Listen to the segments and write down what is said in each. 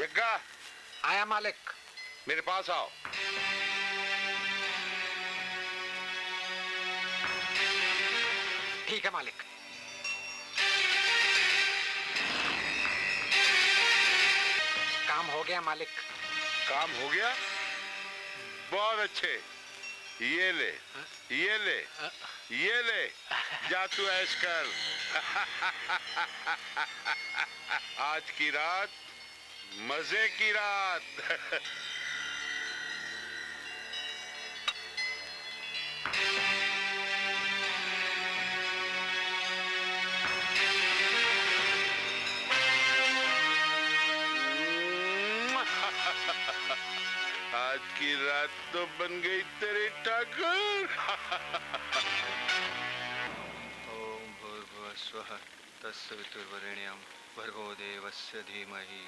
जग्गा। आया मालिक। मेरे पास आओ। ठीक है मालिक। काम हो गया मालिक। काम हो गया? बहुत अच्छे। ये ले, ये ले, ये ले, जा तू ऐश कर। आज की रात मजे की रात। आज की रात तो बन गई तेरी ठाकुर। ओम भूर्भुवः स्वः तत्सवितुर्वरेण्यं भर्गो देवस्य धीमहि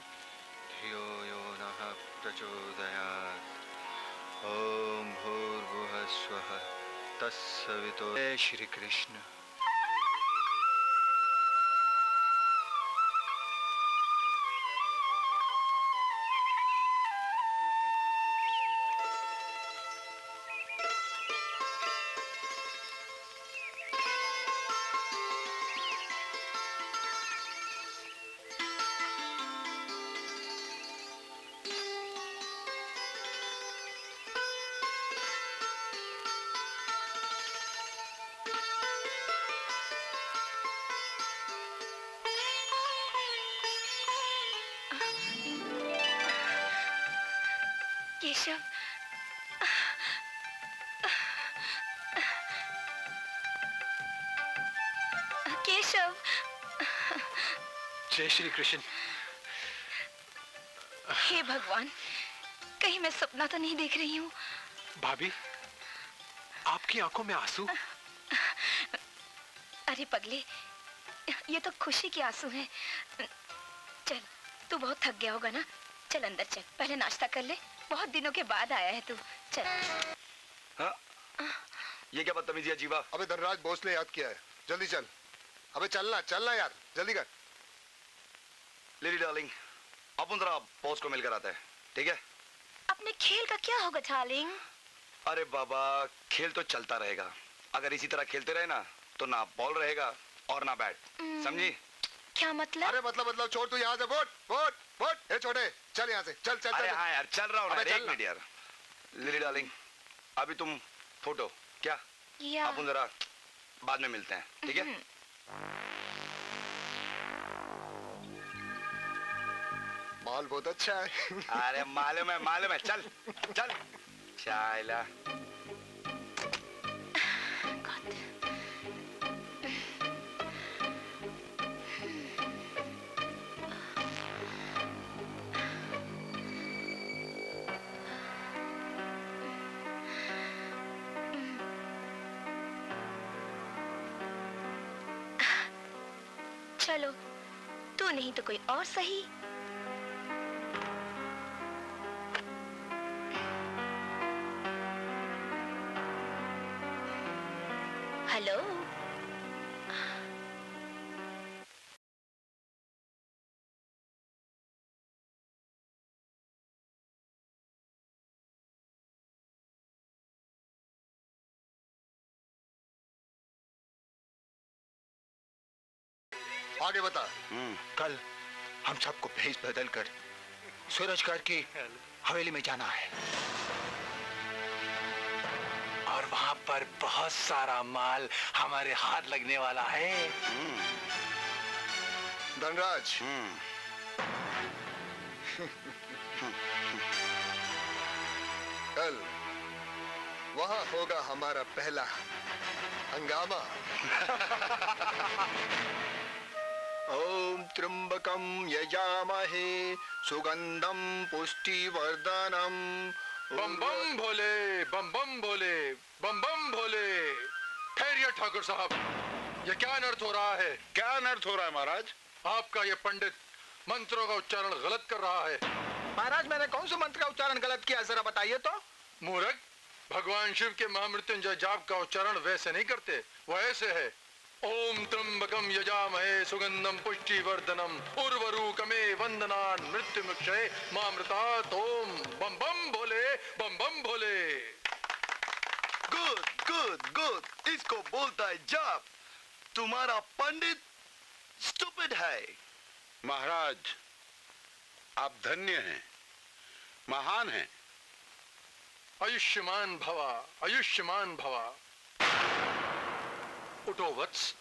धियो यो नः प्रचोदयात्। ओम भूर्भुवः स्वः तत्सवितुर्। जय श्री कृष्ण। केशव, केशव। जय श्री कृष्ण। हे भगवान, कहीं मैं सपना तो नहीं देख रही हूँ? भाभी, आपकी आंखों में आंसू? अरे पगले, ये तो खुशी के आंसू हैं। चल, तू बहुत थक गया होगा ना, चल अंदर चल, पहले नाश्ता कर ले। बहुत दिनों के बाद आया है तू, चल। हाँ? ये क्या बदतमीजी है जीवा? अबे धनराज बोस ने याद किया है, जल्दी चल। अबे चलना चलना यार, जल्दी कर। लिली डार्लिंग, अपन जरा बॉस को मिलकर आते हैं, ठीक है? अपने खेल का क्या होगा डार्लिंग? अरे बाबा, खेल तो चलता रहेगा। अगर इसी तरह खेलते रहे ना, तो ना बॉल रहेगा और ना बैट, समझी? क्या मतलब? अरे मतलब छोड़, तू यहाँ से वोट वोट वोट। ए छोटे, चल यहाँ से, चल चल। अरे चल। हाँ यार, चल रहा हूँ ना, अबे एक चल मिनट यार। लिली डार्लिंग, अभी तुम फोटो क्या? या। अपन जरा बाद में मिलते हैं, ठीक है? माल बहुत अच्छा है। अरे मालूम है, चल चल। चाइला चलो, तू नहीं तो कोई और सही। हेलो। आगे बता। कल हम सबको भेष बदल कर सूरजगढ़ की हवेली में जाना है और वहां पर बहुत सारा माल हमारे हाथ लगने वाला है। धनराज, कल वहां होगा हमारा पहला हंगामा। ओम त्र्यंबकम यजामहे सुगंधम पुष्टिवर्धनम। बम बम भोले, बम बम भोले, बम बम भोले। ठहरिए ठाकुर साहब, ये क्या अनर्थ हो रहा है? क्या अनर्थ हो रहा है महाराज? आपका ये पंडित मंत्रों का उच्चारण गलत कर रहा है। महाराज, मैंने कौन से मंत्र का उच्चारण गलत किया, जरा बताइए तो। मूर्ख, भगवान शिव के महामृत्युंजय जाप का उच्चारण वैसे नहीं करते, वो ऐसे है। ओम त्र्यंबकम यजामहे सुगंधम पुष्टिवर्धनम उर्वरूकमे वंदनान मृत्युमुक्षये मामृतात्। ओम बम बम भोले, बम बम भोले। गुड गुड गुड, इसको बोलता है जाप। तुम्हारा पंडित स्टूपिड है। महाराज, आप धन्य हैं, महान हैं। आयुष्मान भवा, आयुष्मान भवा। उठो वत्स।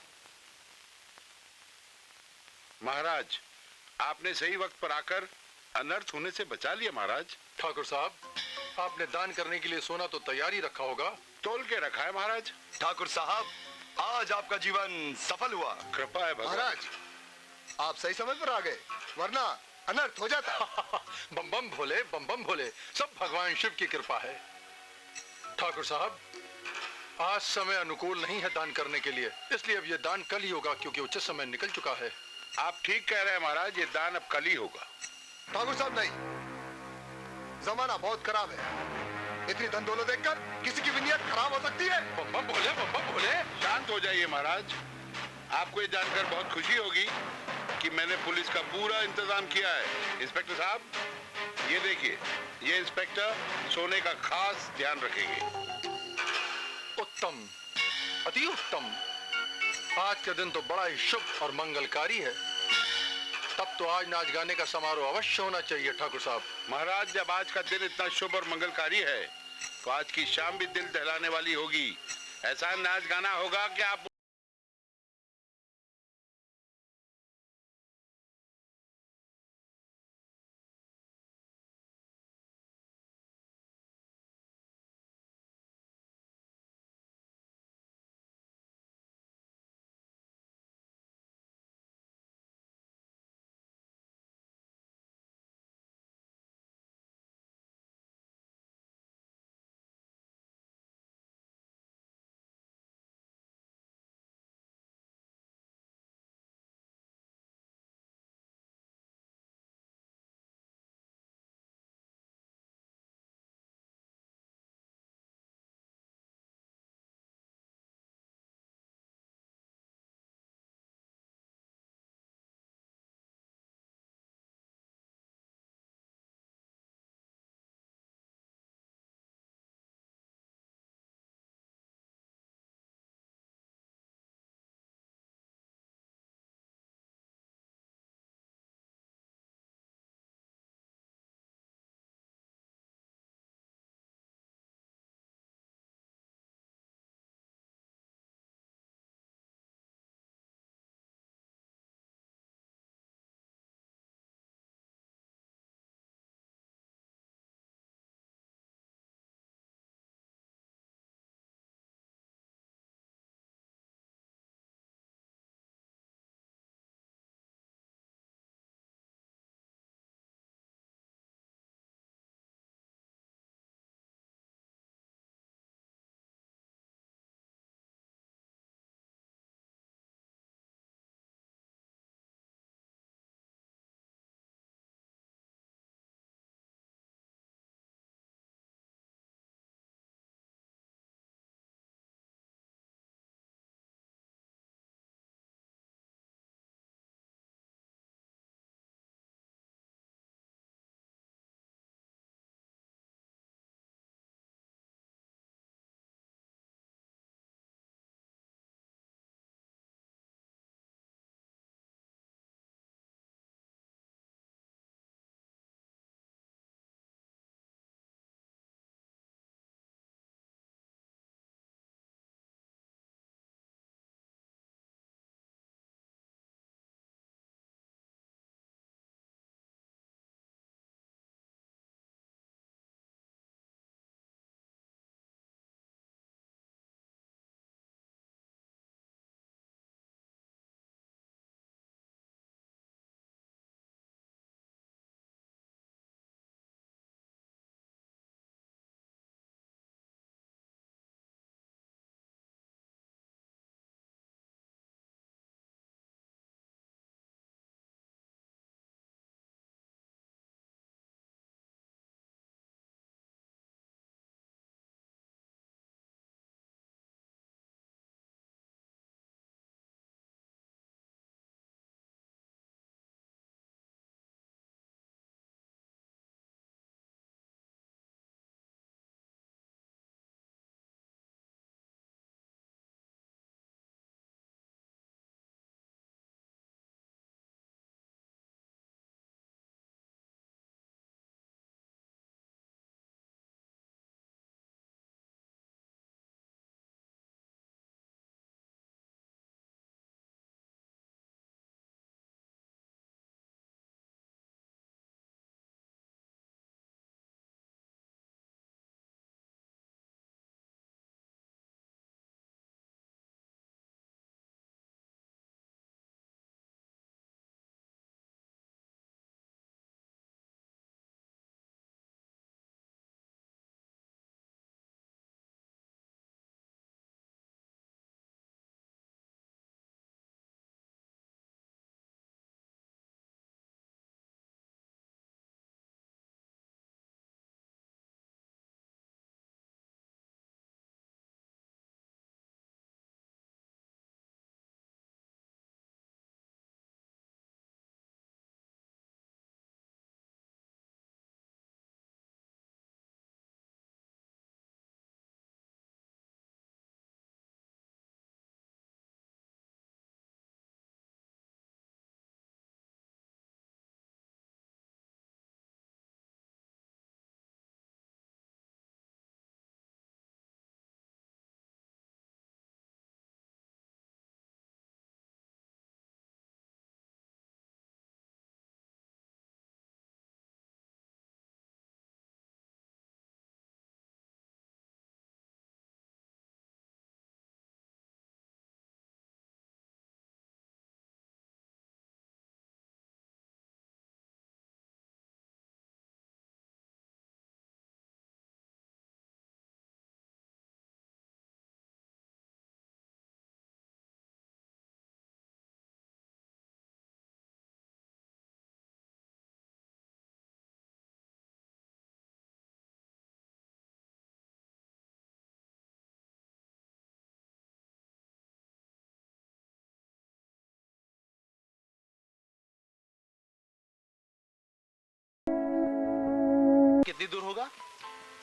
महाराज, आपने सही वक्त पर आकर अनर्थ होने से बचा लिया। महाराज, ठाकुर साहब, आपने दान करने के लिए सोना तो तैयार ही रखा होगा। तोल के रखा है महाराज। ठाकुर साहब, आज आपका जीवन सफल हुआ। कृपा है भगवान। महाराज, आप सही समय पर आ गए, वरना अनर्थ हो जाता। बम बम भोले, बम बम भोले। सब भगवान शिव की कृपा है। ठाकुर साहब, आज समय अनुकूल नहीं है दान करने के लिए, इसलिए अब ये दान कल ही होगा, क्योंकि उचित समय निकल चुका है। आप ठीक कह रहे हैं महाराज, ये दान अब कल ही होगा। ठाकुर साहब नहीं, जमाना बहुत खराब है। इतनी धन दौलत देखकर किसी की भी नीयत खराब हो सकती है। बम बम भोले, बम बम भोले। शांत हो जाइए महाराज। आपको ये जानकर बहुत खुशी होगी कि मैंने पुलिस का पूरा इंतजाम किया है। इंस्पेक्टर साहब, ये देखिए, ये इंस्पेक्टर सोने का खास ध्यान रखेंगे। उत्तम, अति उत्तम। आज का दिन तो बड़ा ही शुभ और मंगलकारी है। तब तो आज नाच गाने का समारोह अवश्य होना चाहिए ठाकुर साहब। महाराज, जब आज का दिन इतना शुभ और मंगलकारी है, तो आज की शाम भी दिल दहलाने वाली होगी। ऐसा नाच गाना होगा कि आप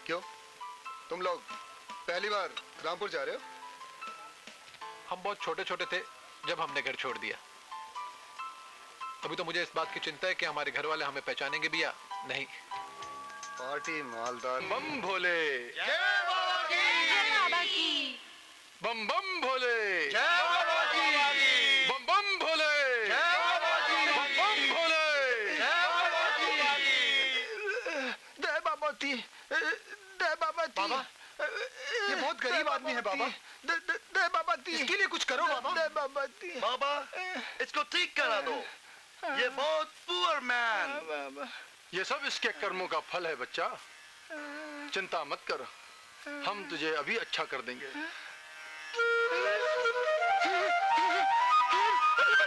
क्यों? तुम लोग पहली बार रामपुर जा रहे हो? हम बहुत छोटे छोटे थे जब हमने घर छोड़ दिया। अभी तो मुझे इस बात की चिंता है कि हमारे घर वाले हमें पहचानेंगे भी या नहीं। पार्टी मालदार। बम भोले, जय बाबा की। बम बम भोले, जय बाबा की। बम बम भोले, जय बाबा की। बम बम भोले, जय बाबा की। जय बाबा ती, जय बाबा ती। बाबा, ये बहुत गरीब आदमी है बाबा। जय बाबा ती। इसके लिए कुछ करो बाबा। जय बाबा ती। बाबा इसको ठीक करा दो, ये बहुत पुअर मैन। बाबा ये सब इसके कर्मों का फल है बच्चा। चिंता मत कर, हम तुझे अभी अच्छा कर देंगे। मैं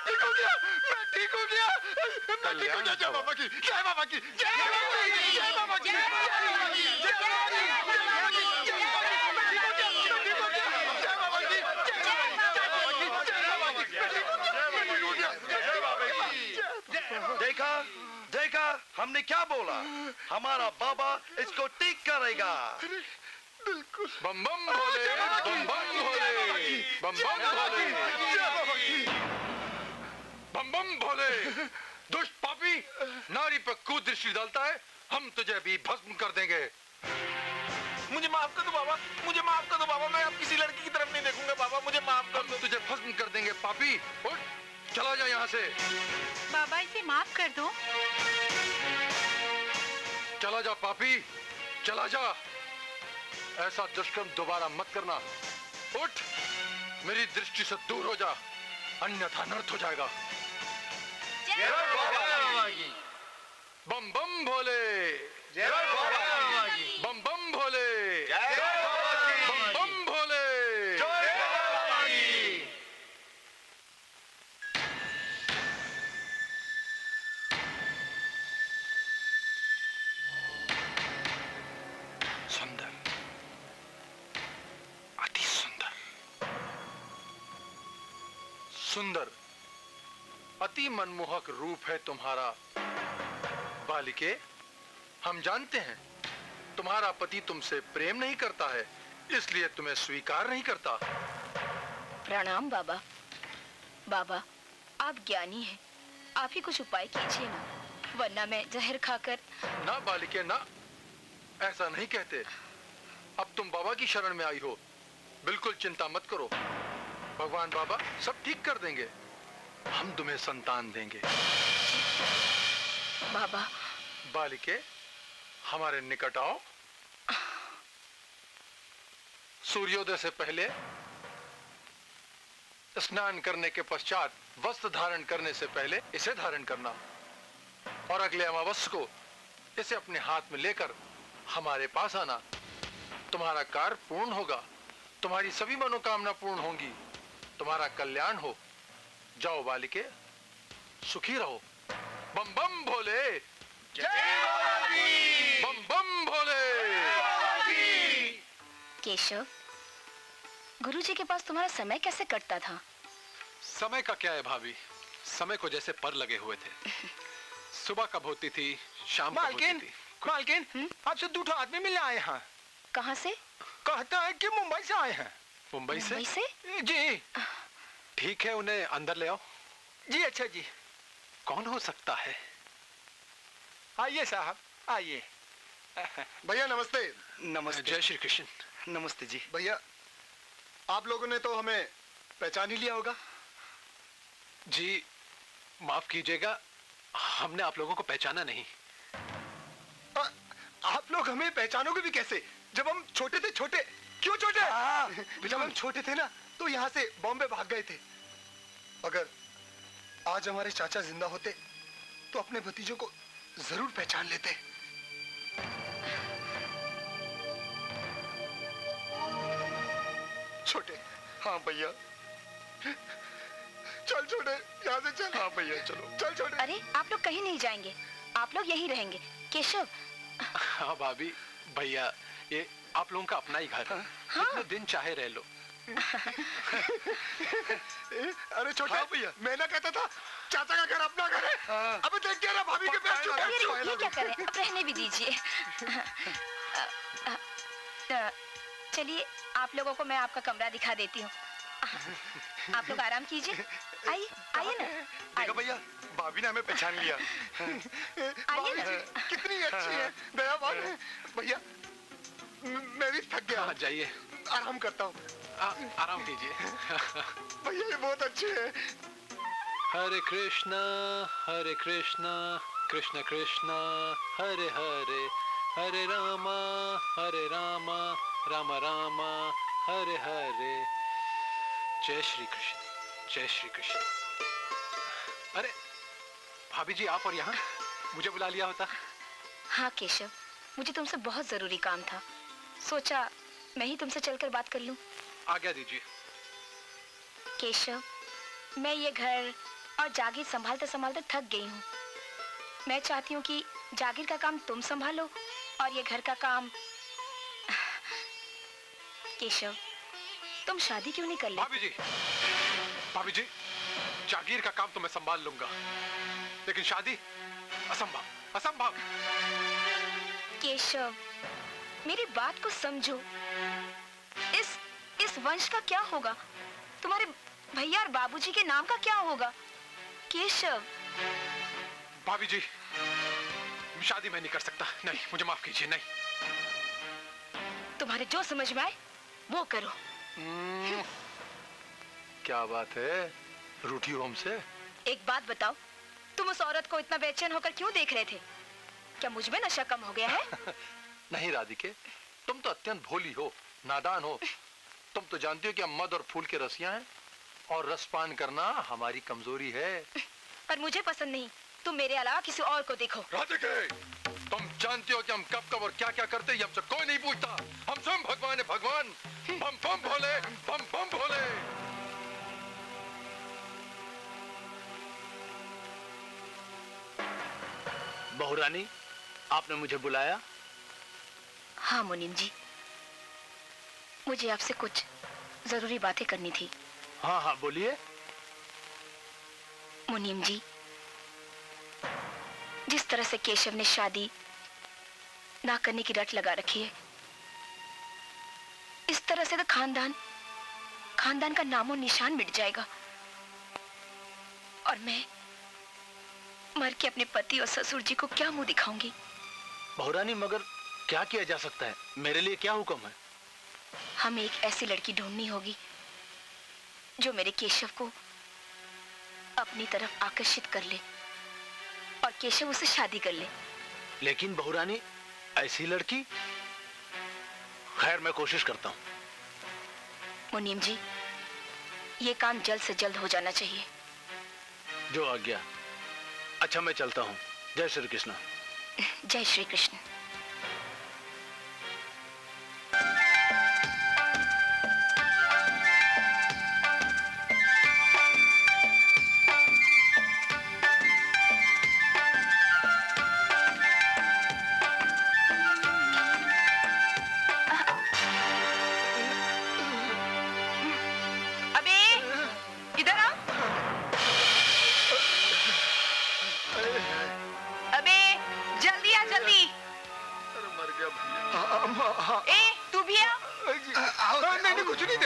ठीक हो गया। मैं ठीक हो गया। जय बाबा की। जय बाबा की। जय बाबा की। जय बाबा की। जय बाबा की। जय बाबा की। देखा देखा, हमने क्या बोला? हमारा बाबा इसको ठीक करेगा। बम बम भोले, बम बम भोले, बम बम भोले, बम बम भोले। दुष्ट पापी, नारी पर कुदृष्टि डालता है, हम तुझे भी भस्म कर देंगे। मुझे माफ कर दो बाबा, मुझे माफ कर दो बाबा। मैं अब किसी लड़की की तरफ नहीं देखूंगा बाबा, मुझे माफ कर हम दो। तुझे भस्म कर देंगे पापी। उठ, चला जा यहाँ से। बाबा इसे माफ कर दो। चला जा पापी, चला जा। ऐसा दुष्कर्म दोबारा मत करना। उठ, मेरी दृष्टि से दूर हो जा, अन्यथा अनर्थ हो जाएगा। बम बम भोले, बम बम भोले, बम बम भोले। सुंदर, अति सुंदर, सुंदर, अति मनमोहक रूप है तुम्हारा बालिके। हम जानते हैं तुम्हारा पति तुमसे प्रेम नहीं करता है, इसलिए तुम्हें स्वीकार नहीं करता। प्रणाम बाबा। बाबा, आप ज्ञानी हैं, आप ही कुछ उपाय कीजिए ना, वरना मैं जहर खाकर। ना बालिके ना, ऐसा नहीं कहते। अब तुम बाबा की शरण में आई हो, बिल्कुल चिंता मत करो। भगवान बाबा सब ठीक कर देंगे। हम तुम्हें संतान देंगे। बाबा, बालिके हमारे निकट आओ। सूर्योदय से पहले स्नान करने के पश्चात वस्त्र धारण करने से पहले इसे धारण करना, और अगले अमावस्या को इसे अपने हाथ में लेकर हमारे पास आना। तुम्हारा कार्य पूर्ण होगा, तुम्हारी सभी मनोकामना पूर्ण होंगी, तुम्हारा कल्याण हो। जाओ बालिके, सुखी रहो। बम बम भोले, बम बम भोले। केशव, गुरुजी के पास तुम्हारा समय कैसे कटता था? समय का क्या है भाभी, समय को जैसे पर लगे हुए थे। सुबह कब होती थी, शाम कब होती मालकिन, थी। मालकिन, आपसे दूठो आदमी मिलने आए हैं। कहाँ से? कहता है कि मुंबई से आए हैं। मुंबई से? मुंबई से? जी ठीक है, उन्हें अंदर ले आओ। जी, अच्छा जी। कौन हो सकता है? आइए साहब, आइए। भैया नमस्ते। नमस्ते। जय श्री कृष्ण। नमस्ते जी। भैया, आप लोगों ने तो हमें पहचान ही लिया होगा। जी माफ कीजिएगा, हमने आप लोगों को पहचाना नहीं। आप लोग हमें पहचानोगे भी कैसे, जब हम छोटे थे? छोटे क्यों छोटे? जब हम छोटे थे ना, तो यहाँ से बॉम्बे भाग गए थे। अगर आज हमारे चाचा जिंदा होते तो अपने भतीजों को जरूर पहचान लेते। छोटे। हाँ भैया। चल छोटे, यहाँ से चल। हाँ भैया चलो। चल छोटे। अरे आप लोग कहीं नहीं जाएंगे, आप लोग यहीं रहेंगे। केशव। हाँ भाभी, भैया, ये आप लोगों का अपना ही घर है। जितने दिन चाहे रह लो। अरे छोटे, हाँ भैया। मैं ना कहता था चाचा का घर अपना घर है। अबे देख क्या ना भाभी के पैर छू। अरे ये क्या कर रहे हैं, अब रहने भी दीजिए। चलिए आप लोगों को मैं आपका कमरा दिखा देती हूँ। आप लोग आराम कीजिए। आइए आइए ना। देखो भैया, भाभी ने हमें पहचान लिया। आइए ना। कितनी अच्छी है, दयावान है। भैया मैं भी थक गया। हाँ, जाइए, आराम करता हूँ। आराम कीजिए। भैया ये बहुत अच्छे हैं। हरे कृष्णा कृष्ण कृष्णा हरे हरे, हरे रामा राम राम हरे हरे। जय श्री कृष्ण, जय श्री कृष्ण। अरे भाभी जी, आप और यहाँ? मुझे बुला लिया होता। हाँ केशव, मुझे तुमसे बहुत जरूरी काम था, सोचा मैं ही तुमसे चलकर बात कर लूं। आज्ञा दीजिए। केशव, मैं ये घर और जागीर संभालते संभालते थक गई हूँ। मैं चाहती हूँ कि जागीर का काम तुम संभालो और ये घर का काम। केशव, तुम शादी क्यों नहीं कर लेते? भाभी जी, जागीर का काम तो मैं संभाल लूंगा, लेकिन शादी असंभव, असंभव। केशव, मेरी बात को समझो। इस वंश का क्या होगा? तुम्हारे भैया और बाबूजी के नाम का क्या होगा? केशव। भाभी जी, शादी मैं नहीं कर सकता। नहीं, मुझे माफ कीजिए। नहीं। तुम्हारे जो समझ में आए वो करो। क्या बात है, रूठी हो हमसे? एक बात बताओ, तुम उस औरत को इतना बेचैन होकर क्यों देख रहे थे? क्या मुझ में नशा कम हो गया है? नहीं राधिके, तुम तो अत्यंत भोली हो, नादान हो। तुम तो जानती हो कि हम मद और फूल के रसियां हैं और रसपान करना हमारी कमजोरी है। पर मुझे पसंद नहीं। तुम मेरे अलावा किसी और को देखो। राधिके, तुम जानती हो कि हम कब कब और क्या क्या करते हैं, हमसे कोई नहीं पूछता। हम स्वयं भगवान है, भगवान। बम बम भोले, बम बम भोले। बहुरानी, आपने मुझे बुलाया? हाँ मुनीम जी, मुझे आपसे कुछ जरूरी बातें करनी थी। हाँ हाँ बोलिए। मुनीम जी, जिस तरह से केशव ने शादी ना करने की रट लगा रखी है, इस तरह से तो खानदान का नामो निशान मिट जाएगा और मैं मर के अपने पति और ससुर जी को क्या मुंह दिखाऊंगी? बहुरानी, मगर क्या किया जा सकता है? मेरे लिए क्या हुक्म है? हमें एक ऐसी लड़की ढूंढनी होगी जो मेरे केशव को अपनी तरफ आकर्षित कर ले और केशव उससे शादी कर ले। लेकिन बहुरानी, ऐसी लड़की? खैर, मैं कोशिश करता हूँ। मुनीम जी, ये काम जल्द से जल्द हो जाना चाहिए। जो आज्ञा। अच्छा, मैं चलता हूँ। जय श्री कृष्ण। जय श्री कृष्ण।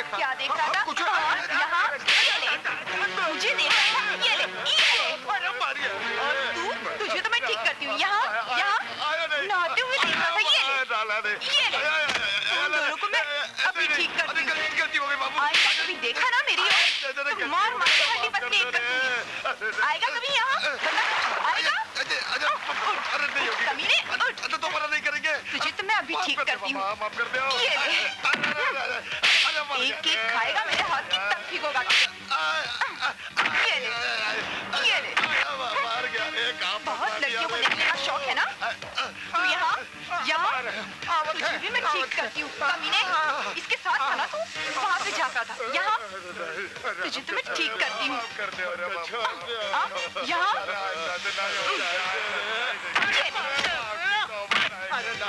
क्या देख रहा था? यहाँ मुझे देख रहा था। ये ले, और तुझे तो मैं ठीक करती हूँ। यहाँ नहाते हुए देख रहा था। ये ले, तुम दोनों को मैं अभी ठीक करती हूँ। आएगा कभी देखा ना मेरी ओर तो मार मार के हड्डी पसली एक कर दूंगी। आएगा कभी यहाँ? आएगा? कमीने, तुझे तो मैं अभी ठीक करती हूँ। ये ले, एक एक खाएगा मेरे हाथ की तब ठीक होगा। ये ले। बहुत लड़कियों को देखने का शौक है ना? तू यहाँ तुझे भी मैं ठीक करती हूँ। कमीने, इसके साथ था ना तू? वहाँ पे झाँका था। यहाँ तुझे तो मैं ठीक करती हूँ। यहाँ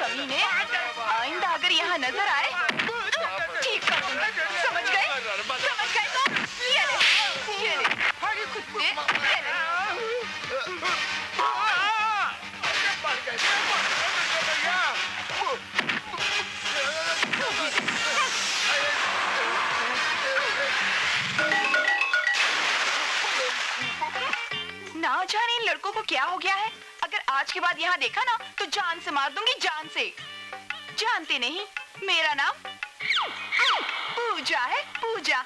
कमीने, आइंदा अगर यहाँ नजर आए ठीक कर दूंगी। समझ गए? तो ये ले कुत्ते, ये ले। ना जाने इन लड़कों को क्या हो गया है। अगर आज के बाद यहाँ देखा ना तो जान से मार दूंगी, जान से। जानते नहीं, मेरा नाम पूजा है, पूजा।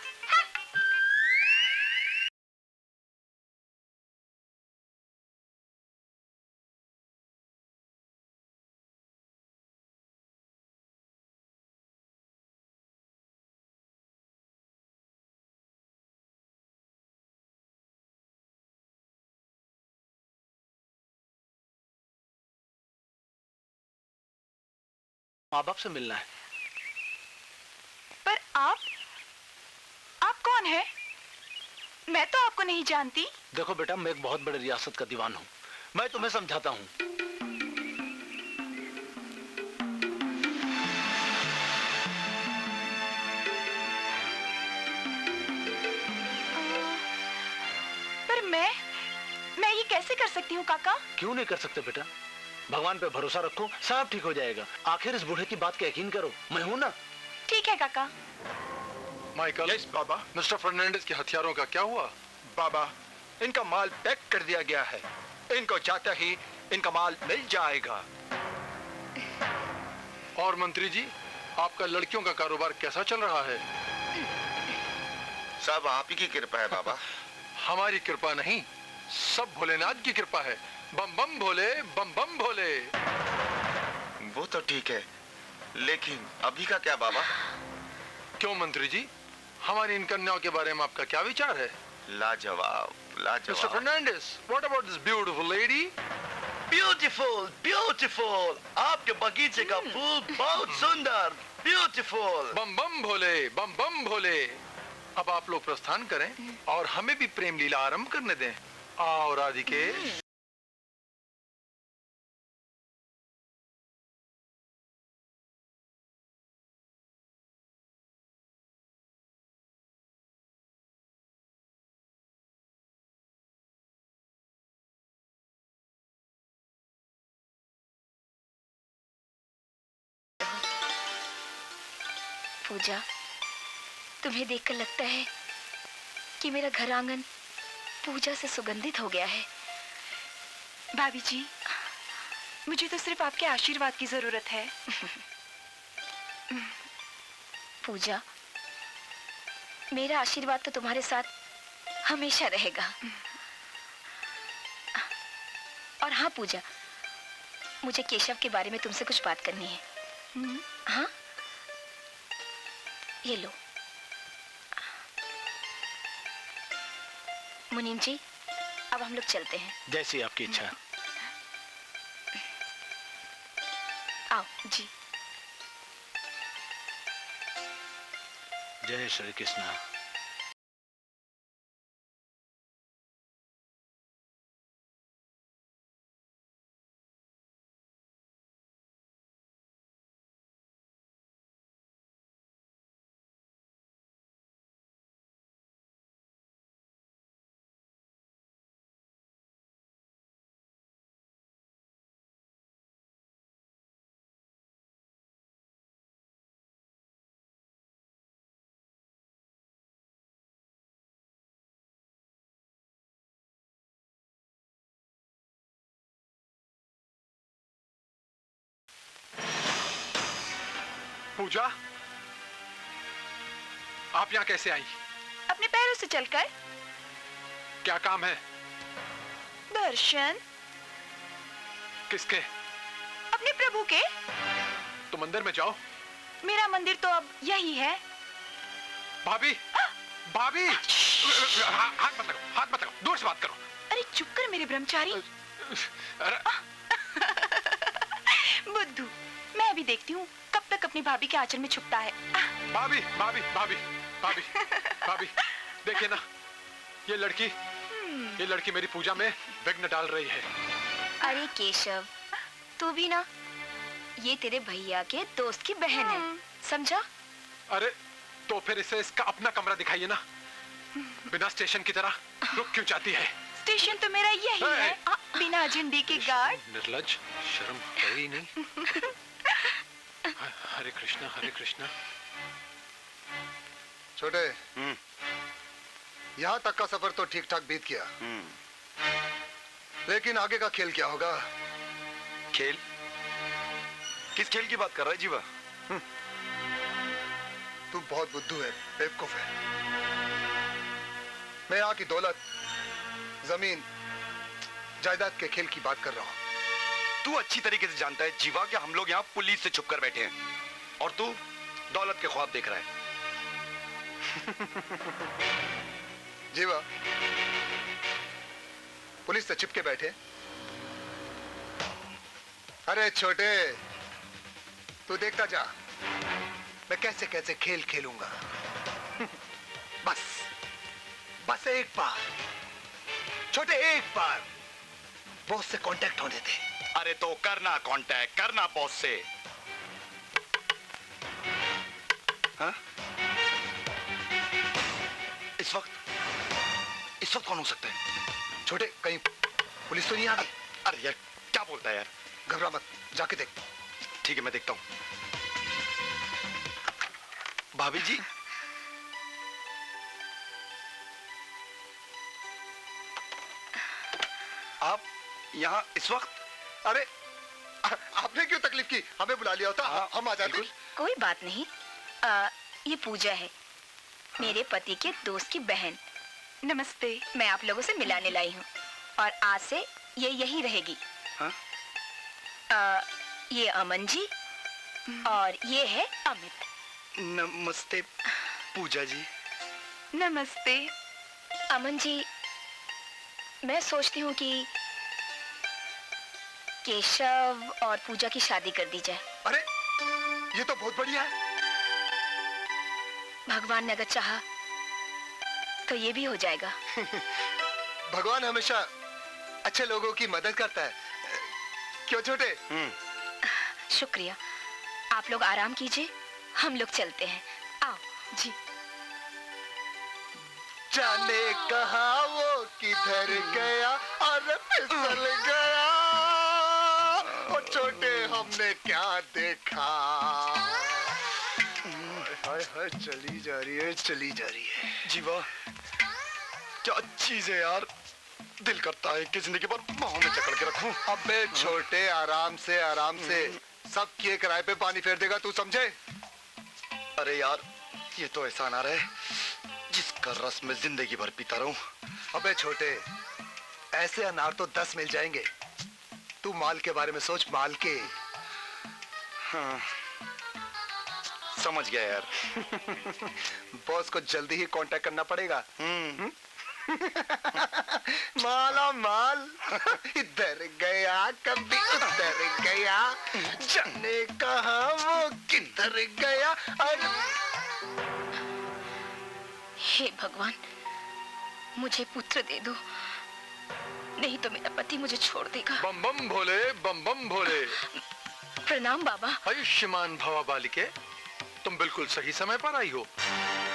माँ बाप से मिलना है। पर आप कौन है? मैं तो आपको नहीं जानती। देखो बेटा, मैं एक बहुत बड़े रियासत का दीवान हूँ। मैं तुम्हें समझाता हूँ। पर मैं ये कैसे कर सकती हूँ काका? क्यों नहीं कर सकते बेटा? भगवान पे भरोसा रखो, सब ठीक हो जाएगा। आखिर इस बूढ़े की बात का यकीन करो, मैं हूं ना। ठीक है काका। माइकल। यस बाबा। मिस्टर फर्नांडिस के हथियारों का क्या हुआ? बाबा, इनका माल पैक कर दिया गया है। इनको जाते ही इनका माल मिल जाएगा। और मंत्री जी, आपका लड़कियों का कारोबार कैसा चल रहा है? सब आप ही की कृपा है बाबा। हमारी कृपा नहीं, सब भोलेनाथ की कृपा है। बम बम भोले, बम बम भोले। वो तो ठीक है, लेकिन अभी का क्या बाबा? क्यों मंत्री जी, हमारी इन कन्याओं के बारे में आपका क्या विचार है? लाजवाब, mister Lajawab. Fernandes, what about this beautiful lady? Beautiful, beautiful. आपके बगीचे का फूल बहुत सुंदर, ब्यूटीफुल। बम बम भोले, बम बम भोले। अब आप लोग प्रस्थान करें और हमें भी प्रेम लीला आरंभ करने दें। आओ राधिके। पूजा, तुम्हें देखकर लगता है कि मेरा घर आंगन पूजा से सुगंधित हो गया है। भाभी जी, मुझे तो सिर्फ आपके आशीर्वाद की जरूरत है। पूजा, मेरा आशीर्वाद तो तुम्हारे साथ हमेशा रहेगा। और हाँ पूजा, मुझे केशव के बारे में तुमसे कुछ बात करनी है। हाँ, ये लो। मुनीम जी, अब हम लोग चलते हैं। जैसी आपकी इच्छा। आओ जी। जय श्री कृष्ण। पूजा, आप यहाँ कैसे आई? अपने पैरों से चलकर। क्या काम है? दर्शन। किसके? अपने प्रभु के। तो मंदिर में जाओ। मेरा मंदिर तो अब यही है। भाभी, भाभी, हाथ मत लगाओ, हाथ मत लगाओ, दूर से बात करो। अरे चुप कर मेरे ब्रह्मचारी। बुद्धू, मैं भी देखती हूँ कब तक अपनी भाभी के आंचल में छुपता है। भाभी, भाभी, भाभी, भाभी, भाभी, देखिए ना, ये लड़की मेरी पूजा में विघ्न डाल रही है। अरे केशव, तू भी ना, ये तेरे भैया के दोस्त की बहन है, समझा? अरे तो फिर इसे इसका अपना कमरा दिखाइए ना, बिना स्टेशन की तरह रुक क्यों जाती है? स्टेशन तो मेरा यही है, बिना झंडे के गार्ड। निर्लज्ज, शर्म है ही नहीं। हरे कृष्णा, हरे कृष्णा। छोटे, यहाँ तक का सफर तो ठीक ठाक बीत गया, लेकिन आगे का खेल क्या होगा? खेल? किस खेल की बात कर रहा है जीवा? तू बहुत बुद्धू है, बेवकूफ है। मैं यहाँ की दौलत, जमीन, जायदाद के खेल की बात कर रहा हूँ। तू अच्छी तरीके से जानता है जीवा कि हम लोग यहाँ पुलिस से छुप कर बैठे हैं और तू दौलत के ख्वाब देख रहा है। जीवा, पुलिस से छिपके बैठे? अरे छोटे, तू देखता जा मैं कैसे कैसे खेल खेलूंगा। बस एक बार छोटे, एक बार बॉस से कांटेक्ट होने दे। अरे तो करना कांटेक्ट, करना बॉस से। हाँ? इस वक्त कौन हो सकता है? छोटे, कहीं पुलिस तो नहीं आ गई? अरे यार क्या बोलता है यार? घबरा मत, जाके देख। ठीक है, मैं देखता हूं। भाभी जी, आप यहाँ इस वक्त? अरे आपने क्यों तकलीफ की? हमें बुला लिया होता, हम आ जाते। कोई बात नहीं। ये पूजा है, मेरे पति के दोस्त की बहन। नमस्ते। मैं आप लोगों से मिलाने लाई हूँ और आज से ये यही रहेगी। हाँ? ये अमन जी और ये है अमित। नमस्ते पूजा जी। नमस्ते। अमन जी, मैं सोचती हूँ कि केशव और पूजा की शादी कर दी जाए। अरे ये तो बहुत बढ़िया है। भगवान ने अगर चाहा तो ये भी हो जाएगा। भगवान हमेशा अच्छे लोगों की मदद करता है, क्यों छोटे? शुक्रिया। आप लोग आराम कीजिए, हम लोग चलते हैं। आओ जी। जाने कहा वो किधर गया और फिसल गया, और छोटे हमने क्या देखा। हाय हाय, चली जा रही है, चली जा रही है। जीवा, क्या चीज है यार, दिल करता है कि जिंदगी भर बाहों में जकड़ के रखूं। अबे छोटे, आराम से आराम से, सब किए किराए पे पानी फेर देगा, तू समझे? अरे यार, ये तो ऐसा ना रहे जिसका रस मैं जिंदगी भर पीता रहूं। अबे छोटे, ऐसे अनार तो 10 मिल जाएंगे। तू माल के बारे में सोच, माल के। हाँ, समझ गया यार। बॉस को जल्दी ही कांटेक्ट करना पड़ेगा। माला माल, इधर गया कभी उधर गया, जाने कहा वो किधर गया। अरे हे भगवान, मुझे पुत्र दे दो, नहीं तो मेरा पति मुझे छोड़ देगा। बम बम भोले, बम बम भोले। प्रणाम बाबा। आयुष्मान भवा बालिके, तुम बिल्कुल सही समय पर आई हो,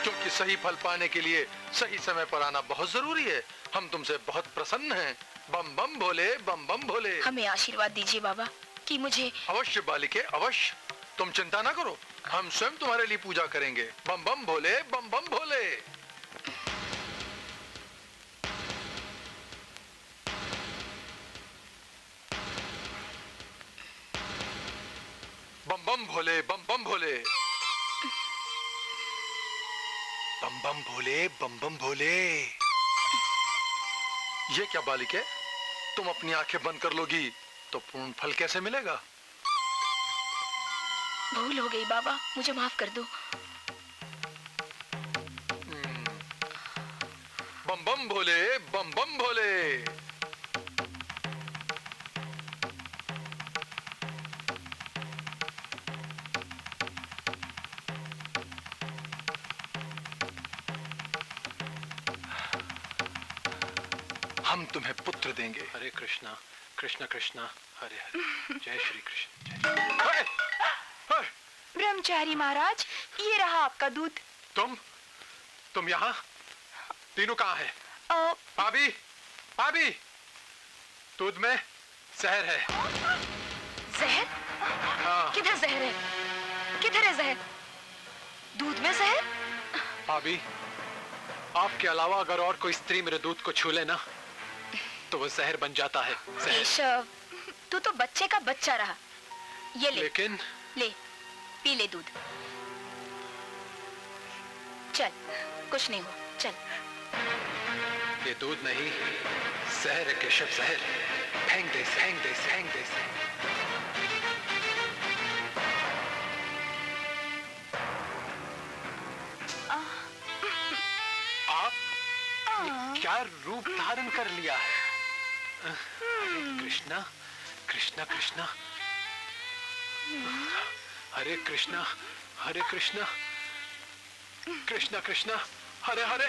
क्योंकि सही फल पाने के लिए सही समय पर आना बहुत जरूरी है। हम तुमसे बहुत प्रसन्न हैं। बम बम भोले, बम बम भोले। हमें आशीर्वाद दीजिए बाबा कि मुझे। अवश्य बालिके, अवश्य। तुम चिंता ना करो, हम स्वयं तुम्हारे लिए पूजा करेंगे। बम बम भोले, बम बम भोले। बम बम भोले, बम बम भोले। बम बम भोले, बम बम भोले। ये क्या बालिके, तुम अपनी आंखें बंद कर लोगी तो पूर्ण फल कैसे मिलेगा? भूल हो गई बाबा, मुझे माफ कर दो। बम बम भोले, बम बम भोले। हम तुम्हें पुत्र देंगे। हरे कृष्णा कृष्ण कृष्णा हरे हरे, जय श्री कृष्ण। ब्रह्मचारी महाराज, ये रहा आपका दूध। तुम यहाँ? तीनों कहाँ है? भाभी, भाभी, दूध में जहर है। जहर? हाँ। किधर जहर है? किधर है जहर? दूध में जहर? भाभी, आपके अलावा अगर और कोई स्त्री मेरे दूध को छू ले ना तो वो जहर बन जाता है। केशव, तू तो बच्चे का बच्चा रहा। ये ले। लेकिन ले, पी ले दूध। चल, कुछ नहीं हो, चल। ये दूध नहीं, जहर है केशव, जहर। फेंक दे, फेंक दे, फेंक दे। आप ये क्या रूप धारण कर लिया है? हरे कृष्णा, कृष्णा कृष्णा, हरे कृष्णा, हरे कृष्णा, कृष्णा कृष्णा, हरे हरे।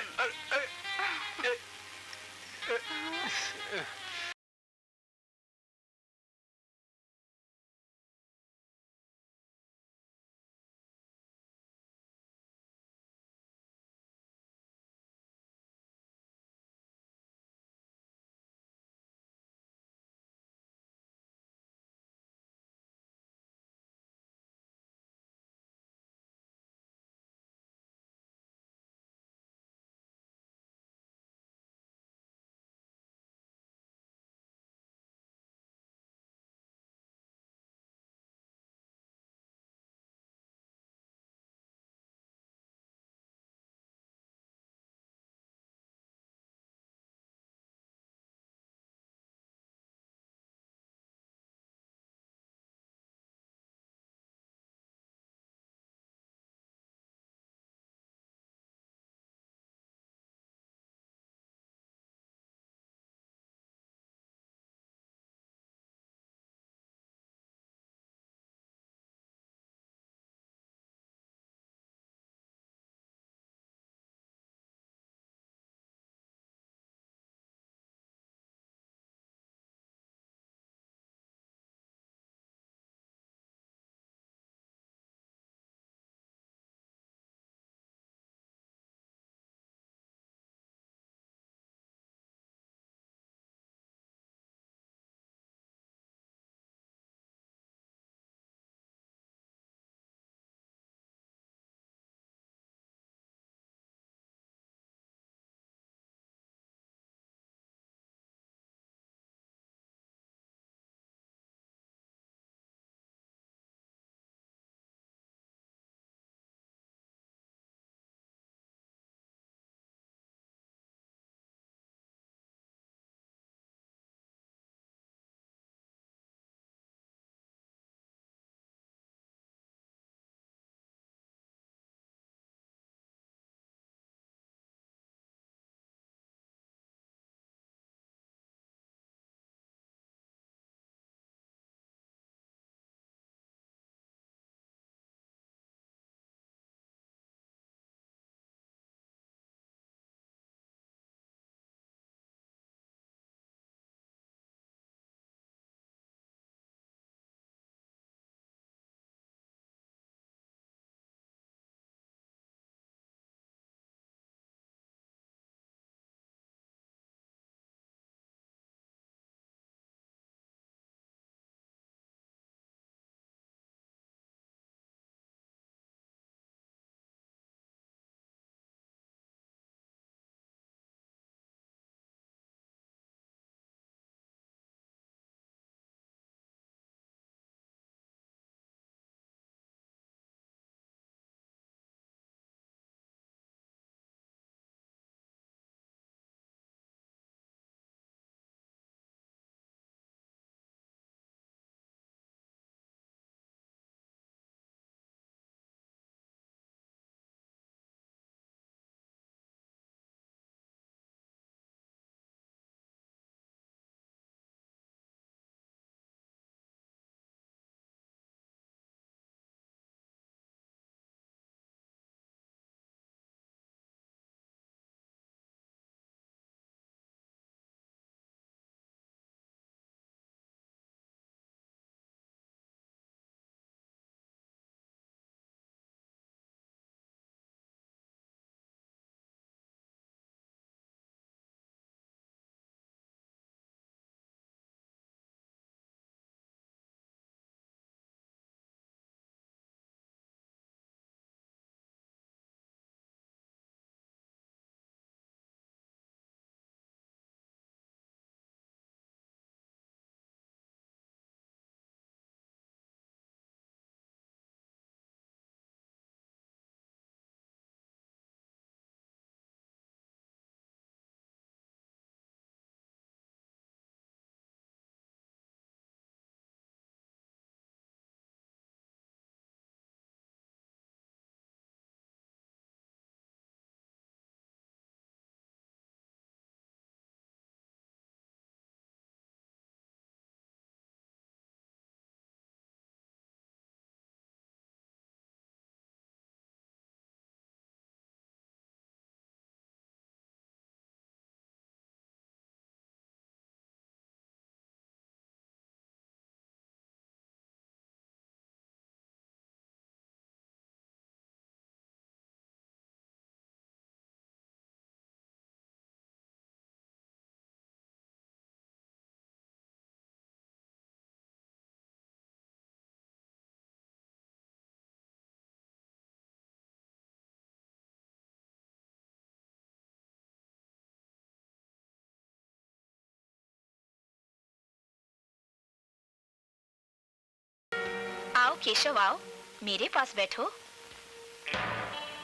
आओ केशव आओ, मेरे पास बैठो।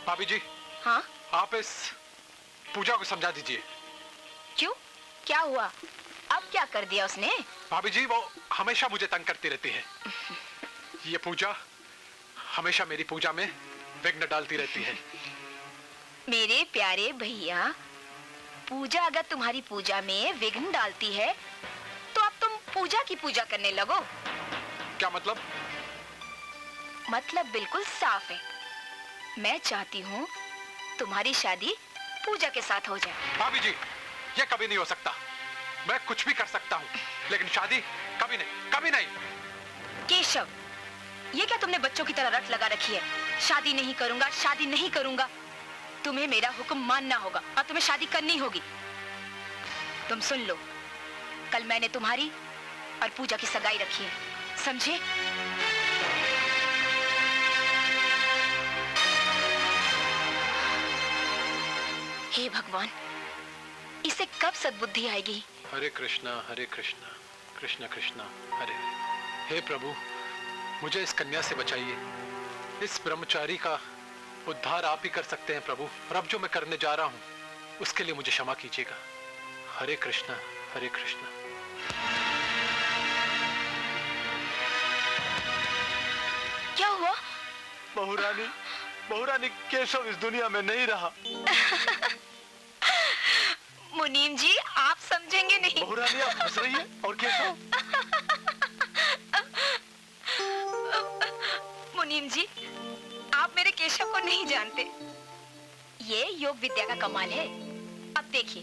भाभी जी। हाँ? आप इस पूजा को समझा दीजिए। क्यों, क्या हुआ? अब क्या कर दिया उसने? भाभी जी वो हमेशा मुझे तंग करती रहती है। ये पूजा हमेशा मेरी पूजा में विघ्न डालती रहती है। मेरे प्यारे भैया, पूजा अगर तुम्हारी पूजा में विघ्न डालती है तो अब तुम पूजा की पूजा करने लगो। क्या मतलब? मतलब बिल्कुल साफ है। मैं चाहती हूँ तुम्हारी शादी पूजा के साथ हो जाए। भाभी जी ये कभी नहीं हो सकता। मैं कुछ भी कर सकता हूँ लेकिन शादी कभी नहीं, कभी नहीं। केशव, ये क्या तुमने बच्चों की तरह रट लगा रखी है? शादी नहीं करूंगा, शादी नहीं करूंगा। तुम्हें मेरा हुक्म मानना होगा और तुम्हें शादी करनी होगी। तुम सुन लो, कल मैंने तुम्हारी और पूजा की सगाई रखी है, समझे? हे भगवान, इसे कब सद्बुद्धि आएगी? हरे कृष्णा कृष्णा कृष्णा हरे। हे प्रभु, मुझे इस कन्या से बचाइए। इस ब्रह्मचारी का उद्धार आप ही कर सकते हैं प्रभु, और अब जो मैं करने जा रहा हूँ उसके लिए मुझे क्षमा कीजिएगा। हरे कृष्णा हरे कृष्णा। क्या हुआ? बहुरानी केशव इस दुनिया में नहीं रहा। मुनीम जी, आप समझेंगे नहीं। बहुरानी आप हंस रही है और केशव? मुनीम जी, आप मेरे केशव को नहीं जानते। ये योग विद्या का कमाल है। अब देखिए,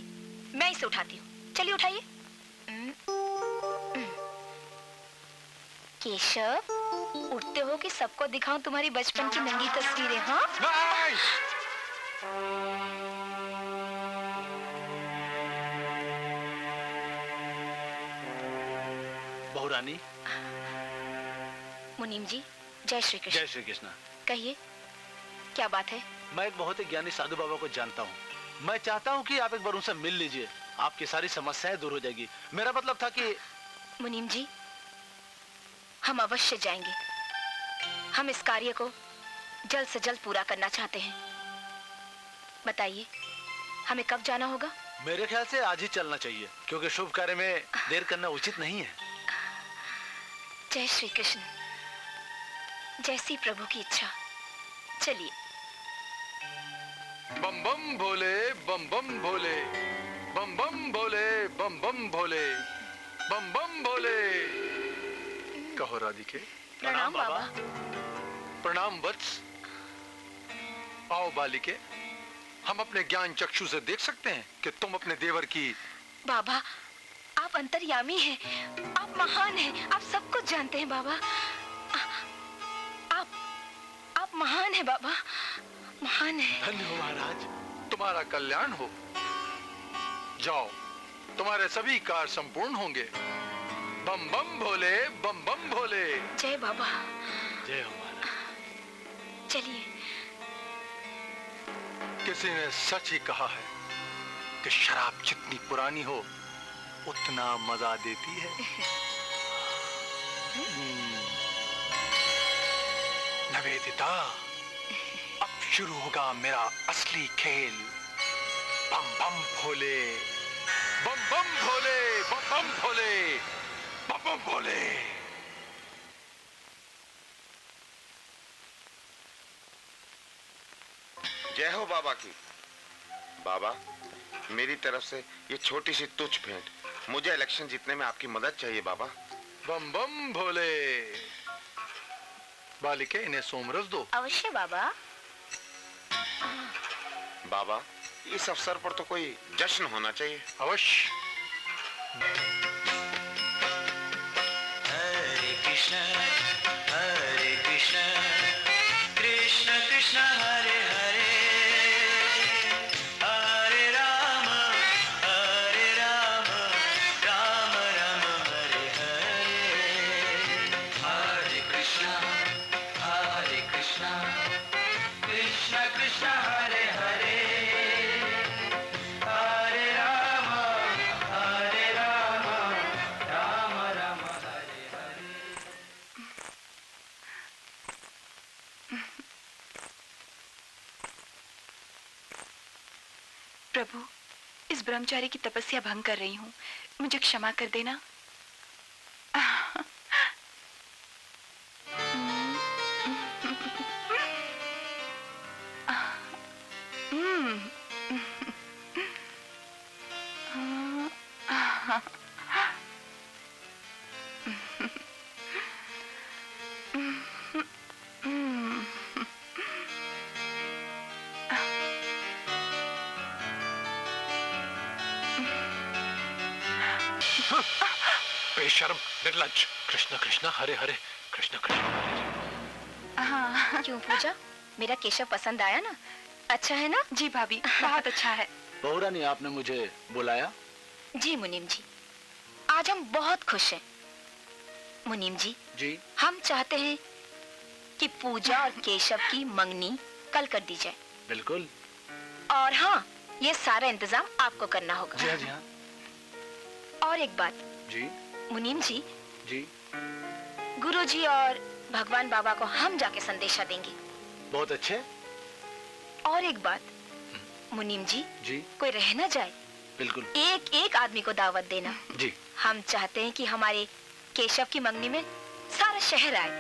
मैं इसे उठाती हूँ। चलिए उठाइए। केशव, उठते हो कि सबको दिखाऊं तुम्हारी बचपन की नंगी तस्वीरें? हाँ? बहुरानी। मुनीम जी, जय श्री कृष्ण। जय श्री कृष्ण। कहिए, क्या बात है? मैं एक बहुत ही ज्ञानी साधु बाबा को जानता हूँ। मैं चाहता हूँ कि आप एक बार उनसे मिल लीजिए, आपकी सारी समस्याएं दूर हो जाएगी। मेरा मतलब था कि मुनीम जी, हम अवश्य जाएंगे। हम इस कार्य को जल्द से जल्द पूरा करना चाहते हैं। बताइए, हमें कब जाना होगा? मेरे ख्याल से आज ही चलना चाहिए, क्योंकि शुभ कार्य में देर करना उचित नहीं है। जय श्री कृष्ण। जैसी प्रभु की इच्छा। चलिए। बम बम भोले, बम बम भोले, बम बम भोले, बम बम भोले, बम बम भोले। कहो राधिके। प्रणाम बाबा। प्रणाम वत्स। आओ बालिके, हम अपने ज्ञान चक्षु से देख सकते हैं कि तुम अपने देवर की। बाबा, आप अंतर्यामी हैं, आप महान हैं, आप सब कुछ जानते हैं बाबा। आप महान हैं बाबा, महान हैं। धन्य हो महाराज, तुम्हारा कल्याण हो। जाओ, तुम्हारे सभी कार्य संपूर्ण होंगे। बम बम भोले, बम बम भोले। जय बाबा। जय हो महाराज। चलिए। किसी ने सच ही कहा है कि शराब जितनी पुरानी हो उतना मजा देती है। नवेदिता, अब शुरू होगा मेरा असली खेल। बम बम भोले, बम बम भोले, बम बम भोले, बम बम भोले। जय हो बाबा की। बाबा, मेरी तरफ से ये छोटी सी तुच्छ भेंट। मुझे इलेक्शन जीतने में आपकी मदद चाहिए बाबा। बम बम भोले। बालिके, इन्हें सोमरस दो। अवश्य बाबा। बाबा, इस अवसर पर तो कोई जश्न होना चाहिए। अवश्य। हरे कृष्ण कृष्ण कृष्ण हरे हरे, हरे राम राम राम हरे हरे। हरे कृष्ण कृष्ण कृष्ण हरे हरे, हरे राम प्रभु, इस ब्रह्मचारी की तपस्या भंग कर रही हूँ, मुझे क्षमा कर देना। बेशर्म, निर्लज्ज। कृष्णा कृष्णा हरे हरे, कृष्णा कृष्णा हरे। हाँ। क्यों पूजा, मेरा केशव पसंद आया ना? अच्छा है ना? जी भाभी, बहुत अच्छा है। बहू रानी, आपने मुझे बुलाया? जी मुनीम जी, आज हम बहुत खुश हैं। मुनीम जी, जी हम चाहते हैं कि पूजा और केशव की मंगनी कल कर दी जाए। बिल्कुल। और हाँ, ये सारा इंतजाम आपको करना होगा। जी हाँ, जी हाँ। और एक बात जी मुनीम जी, जी गुरुजी और भगवान बाबा को हम जाके संदेशा देंगे। बहुत अच्छे। और एक बात मुनीम जी, जी कोई रह ना जाए, बिल्कुल। एक एक आदमी को दावत देना। जी हम चाहते हैं कि हमारे केशव की मंगनी में सारा शहर आए।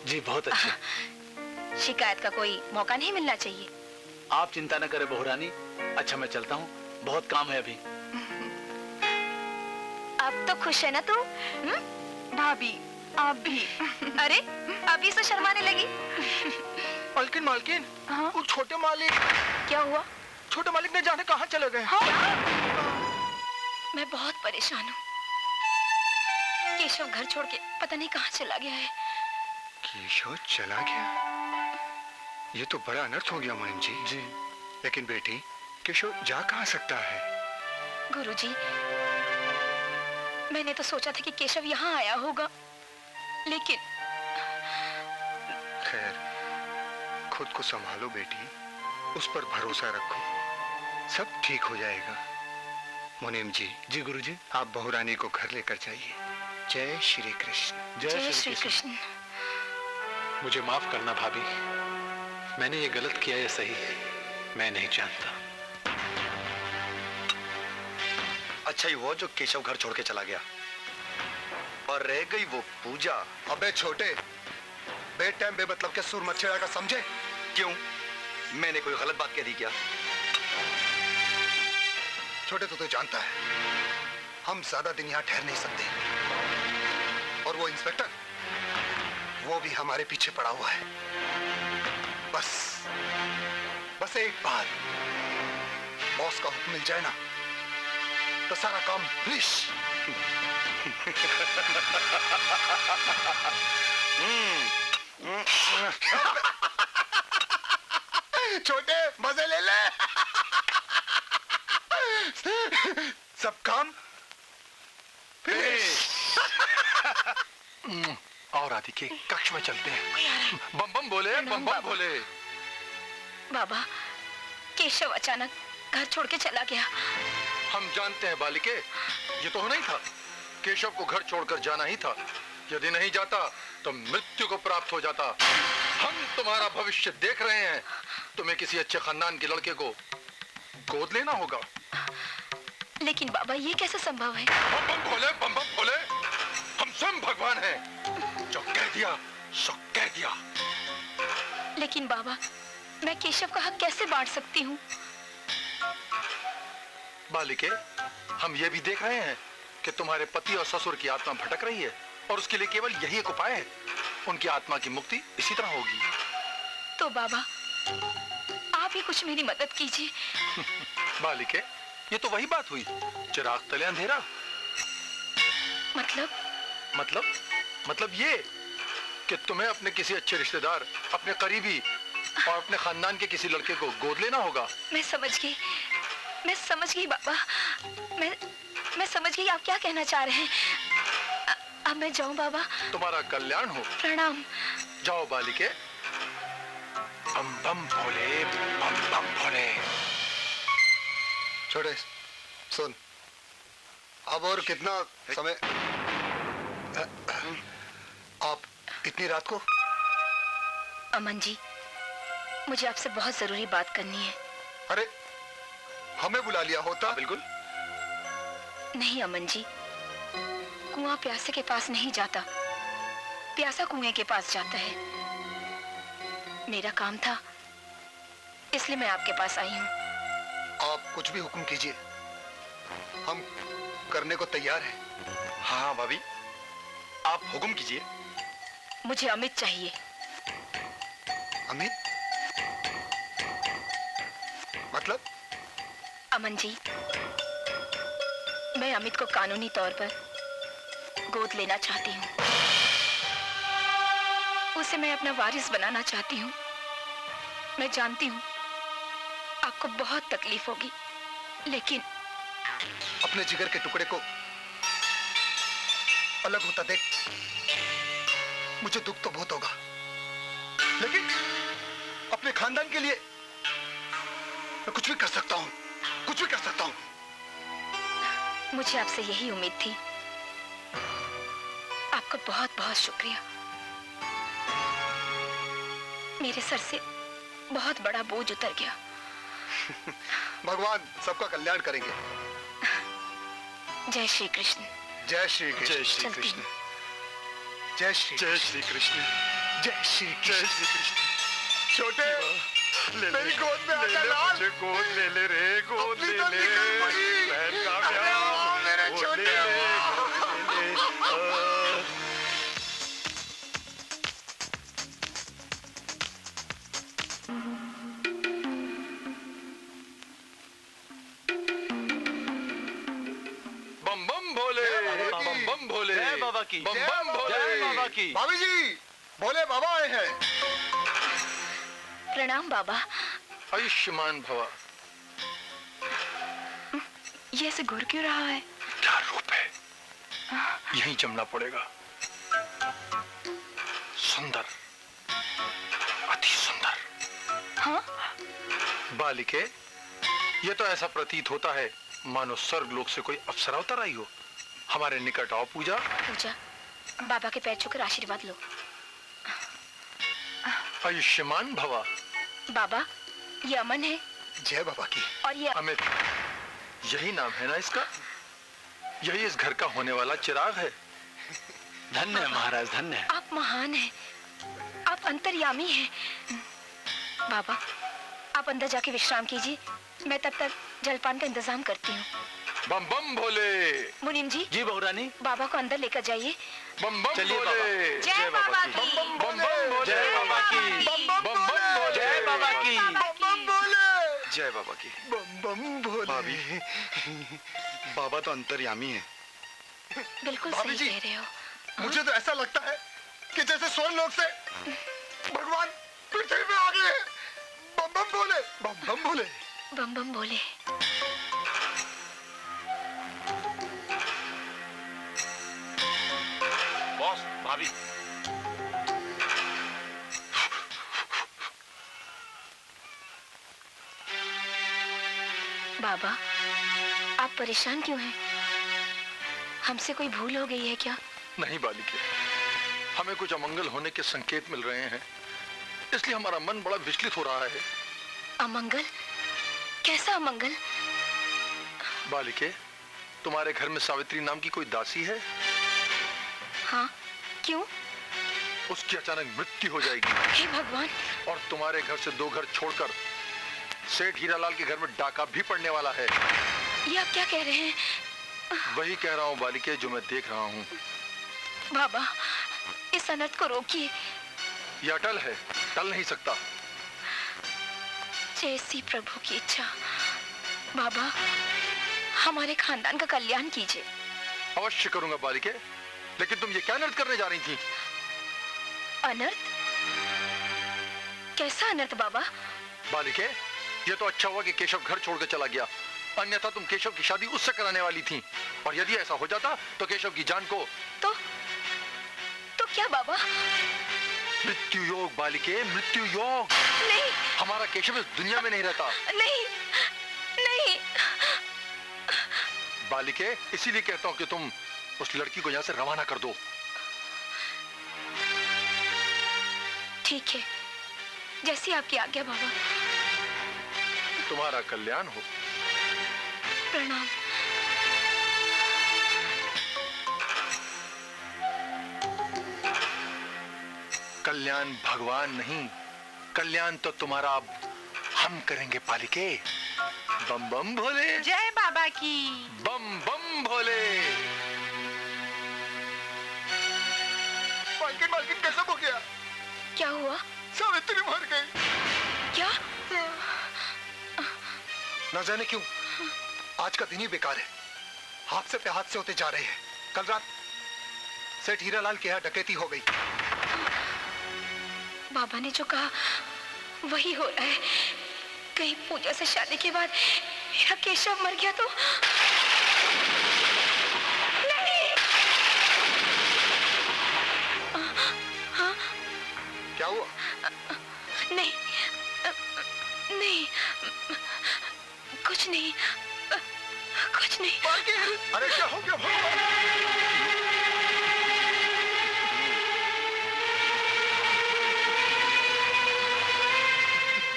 जी बहुत अच्छे। शिकायत का कोई मौका नहीं मिलना चाहिए। आप चिंता न करें बहू रानी। अच्छा मैं चलता हूँ, बहुत काम है अभी। अब तो खुश है ना तू? भाभी आप भी। अरे अभी से शर्माने लगी। मालकिन मालकिन, वो छोटे मालिक। क्या हुआ? छोटे मालिक ने जाने कहाँ चले गए? मैं बहुत परेशान हूँ। केशव घर छोड़ के पता नहीं कहाँ चला गया है। केशव चला गया? ये तो बड़ा अनर्थ हो गया मुनीम जी। जी लेकिन बेटी, केशव जा कहाँ सकता है? गुरुजी, मैंने तो सोचा था कि केशव यहाँ आया होगा, लेकिन खैर, खुद को संभालो बेटी, उस पर भरोसा रखो, सब ठीक हो जाएगा। मुनीम जी। जी गुरुजी। आप बहू रानी को घर लेकर जाइए। जय श्री कृष्ण। जय श्री कृष्ण। मुझे माफ करना भाभी, मैंने ये गलत किया है, सही मैं नहीं जानता। अच्छा ही हुआ जो केशव घर छोड़ के चला गया, और रह गई वो पूजा। अबे छोटे, बेटाइम बेमतलब के सुर मत छेड़ा, समझे? क्यों, मैंने कोई गलत बात कह दी क्या? छोटे तो जानता है, हम ज्यादा दिन यहाँ ठहर नहीं सकते, और वो इंस्पेक्टर, वो भी हमारे पीछे पड़ा हुआ है। बस एक बार बॉस का हुक्म मिल जाए ना, तो सारा काम फिनिश। छोटे मजे ले ले। सब काम फिनिश। और आदि के कक्ष में चलते हैं। बम बम बोले, बम बम बोले। बाबा, केशव अचानक घर छोड़ के चला गया। हम जानते हैं बालिके, ये तो होना ही था। केशव को घर छोड़कर जाना ही था। यदि नहीं जाता तो मृत्यु को प्राप्त हो जाता। हम तुम्हारा भविष्य देख रहे हैं। तुम्हें किसी अच्छे खानदान के लड़के को गोद लेना होगा। लेकिन बाबा, ये कैसे संभव है? बम बम भोले, बम बम भोले, हम स्वयं भगवान हैं। जो कह दिया सो कह दिया। लेकिन बाबा, मैं केशव का हक कैसे बांट सकती हूँ? बालिके, हम ये भी देख रहे हैं कि तुम्हारे पति और ससुर की आत्मा भटक रही है, और उसके लिए केवल यही एक उपाय है। उनकी आत्मा की मुक्ति इसी तरह होगी। तो बाबा, आप ही कुछ मेरी मदद कीजिए। बालिके, ये तो वही बात हुई, चिराग तले अंधेरा। मतलब ये कि तुम्हें अपने किसी अच्छे रिश्तेदार, अपने करीबी और अपने खानदान के किसी लड़के को गोद लेना होगा। मैं समझ गई बाबा। मैं समझ गई आप क्या कहना चाह रहे हैं। अब मैं जाऊं बाबा? तुम्हारा कल्याण हो। प्रणाम। जाओ बालिके। बम बम भोले, बम बम भोले। छोटे सुन, अब और कितना समय? आप इतनी रात को? अमन जी, मुझे आपसे बहुत जरूरी बात करनी है। अरे हमें बुला लिया होता। बिल्कुल नहीं अमन जी, कुआं प्यासे के पास नहीं जाता, प्यासा कुएं के पास जाता है। मेरा काम था, इसलिए मैं आपके पास आई हूँ। आप कुछ भी हुक्म कीजिए, हम करने को तैयार हैं। हाँ भाभी, आप हुक्म कीजिए। मुझे अमित चाहिए। अमित? मतलब? अमन जी, मैं अमित को कानूनी तौर पर गोद लेना चाहती हूँ। उसे मैं अपना वारिस बनाना चाहती हूँ। मैं जानती हूँ आपको बहुत तकलीफ होगी, लेकिन अपने जिगर के टुकड़े को अलग होता देख मुझे दुख तो बहुत होगा, लेकिन अपने खानदान के लिए मैं कुछ भी कर सकता हूँ, कुछ भी कर सकता हूँ। मुझे आपसे यही उम्मीद थी। आपका बहुत बहुत शुक्रिया। मेरे सर से बहुत बड़ा बोझ उतर गया। भगवान सबका कल्याण करेंगे। जय श्री कृष्ण। जय श्री कृष्ण। जय श्री कृष्ण। जय श्री कृष्ण। जय श्री जय श्री कृष्ण। छोटे मेरी गोद में आजा लाल। मुझे गोद ले ले रे, गोद ले ले। बहन का प्यार, मेरे छोटे बम बम भोले, बम बम भोले, जय बाबा की, बम बम भोले, जय बाबा की। भाभी जी, भोले बाबा आए हैं। प्रणाम बाबा। आयुष्मान भवा। ये ऐसे घुर क्यों रहा है? क्या रूप है, यहीं जमना पड़ेगा। सुंदर, अति सुंदर। हाँ? बालिके, ये तो ऐसा प्रतीत होता है मानो स्वर्ग लोक से कोई अप्सरा उतर आई हो। हमारे निकट आओ पूजा। पूजा, बाबा के पैर छूकर आशीर्वाद लो। आयुष्मान भवा। बाबा, ये अमन है। जय बाबा की। और ये अमित, यही नाम है ना इसका? यही इस घर का होने वाला चिराग है। धन्य है महाराज, धन्य है। आप महान हैं, आप अंतर्यामी हैं। बाबा, आप अंदर जाके विश्राम कीजिए, मैं तब तक जलपान का इंतजाम करती हूँ। बम बम भोले। मुनीम जी। जी बहुरानी। बाबा को अंदर लेकर जाइए। बम बम चलिए भोले। जय बाबा की। बम बम भोले। जय बाबा की। बम बम भोले। जय बाबा की। बम बोले। जय बाबा की। बम बम भोले। भाभी, बाबा तो अंतर्यामी है। बिल्कुल भाभी सही जी, कह रहे हो। मुझे तो ऐसा लगता है कि जैसे स्वर्ग लोक से भगवान पृथ्वी पे आ गए हैं। बम बम भोले, बम बम भोले। बम बम भोले। बॉस, भाभी। बाबा, आप परेशान क्यों हैं? हमसे कोई भूल हो गई है क्या? नहीं बालिके, हमें कुछ अमंगल होने के संकेत मिल रहे हैं, इसलिए हमारा मन बड़ा विचलित हो रहा है। अमंगल? कैसा अमंगल? बालिके, तुम्हारे घर में सावित्री नाम की कोई दासी है? हाँ, क्यों? उसकी अचानक मृत्यु हो जाएगी। हे भगवान! और तुम्हारे घर से 2 घर छोड़कर सेठ हीरालाल के घर में डाका भी पड़ने वाला है। ये आप क्या कह रहे हैं? वही कह रहा हूँ बालिके, जो मैं देख रहा हूँ। बाबा, इस अनर्थ को रोकिए। यह अटल है, टल नहीं सकता। जैसी प्रभु की इच्छा। बाबा, हमारे खानदान का कल्याण कीजिए। अवश्य करूंगा बालिके, लेकिन तुम ये क्या अनर्थ करने जा रही थी? अनर्थ? कैसा अनर्थ बाबा? बालिके, ये तो अच्छा हुआ कि केशव घर छोड़कर चला गया, अन्यथा तुम केशव की शादी उससे कराने वाली थी, और यदि ऐसा हो जाता तो केशव की जान को तो क्या बाबा? मृत्यु योग बालिके, मृत्यु योग। नहीं, हमारा केशव इस दुनिया में नहीं रहता। नहीं, नहीं। बालिके, इसीलिए कहता हूँ कि तुम उस लड़की को यहाँ से रवाना कर दो। ठीक है, जैसी आपकी आज्ञा बाबा। तुम्हारा कल्याण हो। प्रणाम। कल्याण भगवान नहीं, कल्याण तो तुम्हारा अब हम करेंगे पालिके। बम बम भोले। जय बाबा की। बम बम भोले। मालकिन मालकिन कैसा हो गया? क्या हुआ? सावित्री मर गई। क्या? न जाने क्यों आज का दिन ही बेकार है। हादसे पे हादसे होते जा रहे हैं। कल रात सेठ हीरालाल के यहाँ डकैती हो गई। बाबा ने जो कहा वही हो रहा है। कहीं पूजा से शादी के बाद मेरा केशव मर गया तो नहीं। हाँ? क्या हुआ? नहीं नहीं, कुछ नहीं, कुछ नहीं। अरे क्या हो गया भगवान?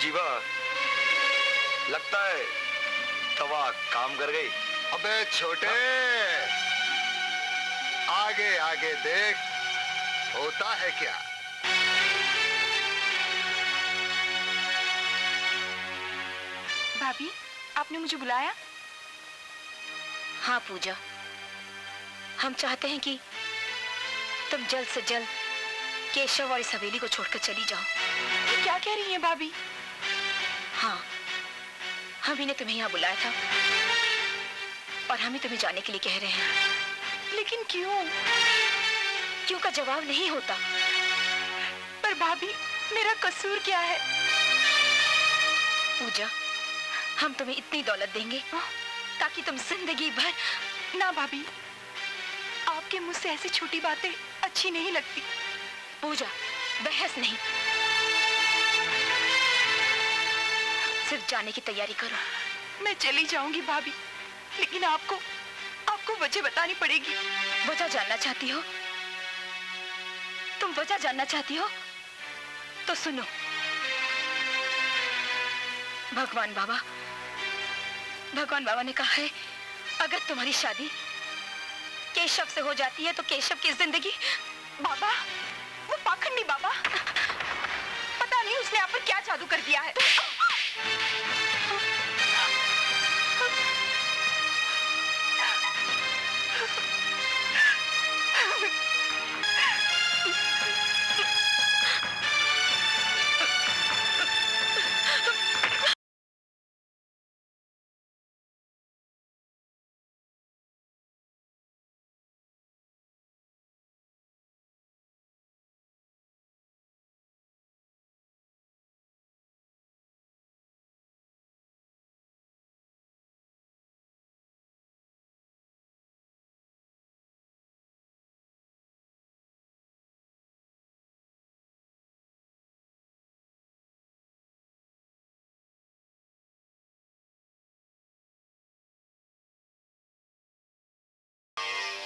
जीवा, लगता है तवा काम कर गई। अबे छोटे, आगे आगे देख होता है क्या। भाभी, आपने मुझे बुलाया? हाँ पूजा, हम चाहते हैं कि तुम जल्द से जल्द केशव और इस हवेली को छोड़कर चली जाओ। ये क्या कह रही हैं भाभी? हाँ, हम ही ने तुम्हें यहाँ बुलाया था और हम ही तुम्हें जाने के लिए कह रहे हैं। लेकिन क्यों? क्यों का जवाब नहीं होता। पर भाभी, मेरा कसूर क्या है? पूजा, हम तुम्हें इतनी दौलत देंगे ताकि तुम जिंदगी भर। ना भाभी, आपके मुझ से ऐसी छोटी बातें अच्छी नहीं लगती। पूजा, बहस नहीं, सिर्फ जाने की तैयारी करो। मैं चली जाऊंगी भाभी, लेकिन आपको वजह बतानी पड़ेगी। वजह जानना चाहती हो? तुम वजह जानना चाहती हो तो सुनो। भगवान बाबा ने कहा है, अगर तुम्हारी शादी केशव से हो जाती है तो केशव की जिंदगी। बाबा, वो पाखंडी बाबा, पता नहीं उसने आप पर क्या जादू कर दिया है।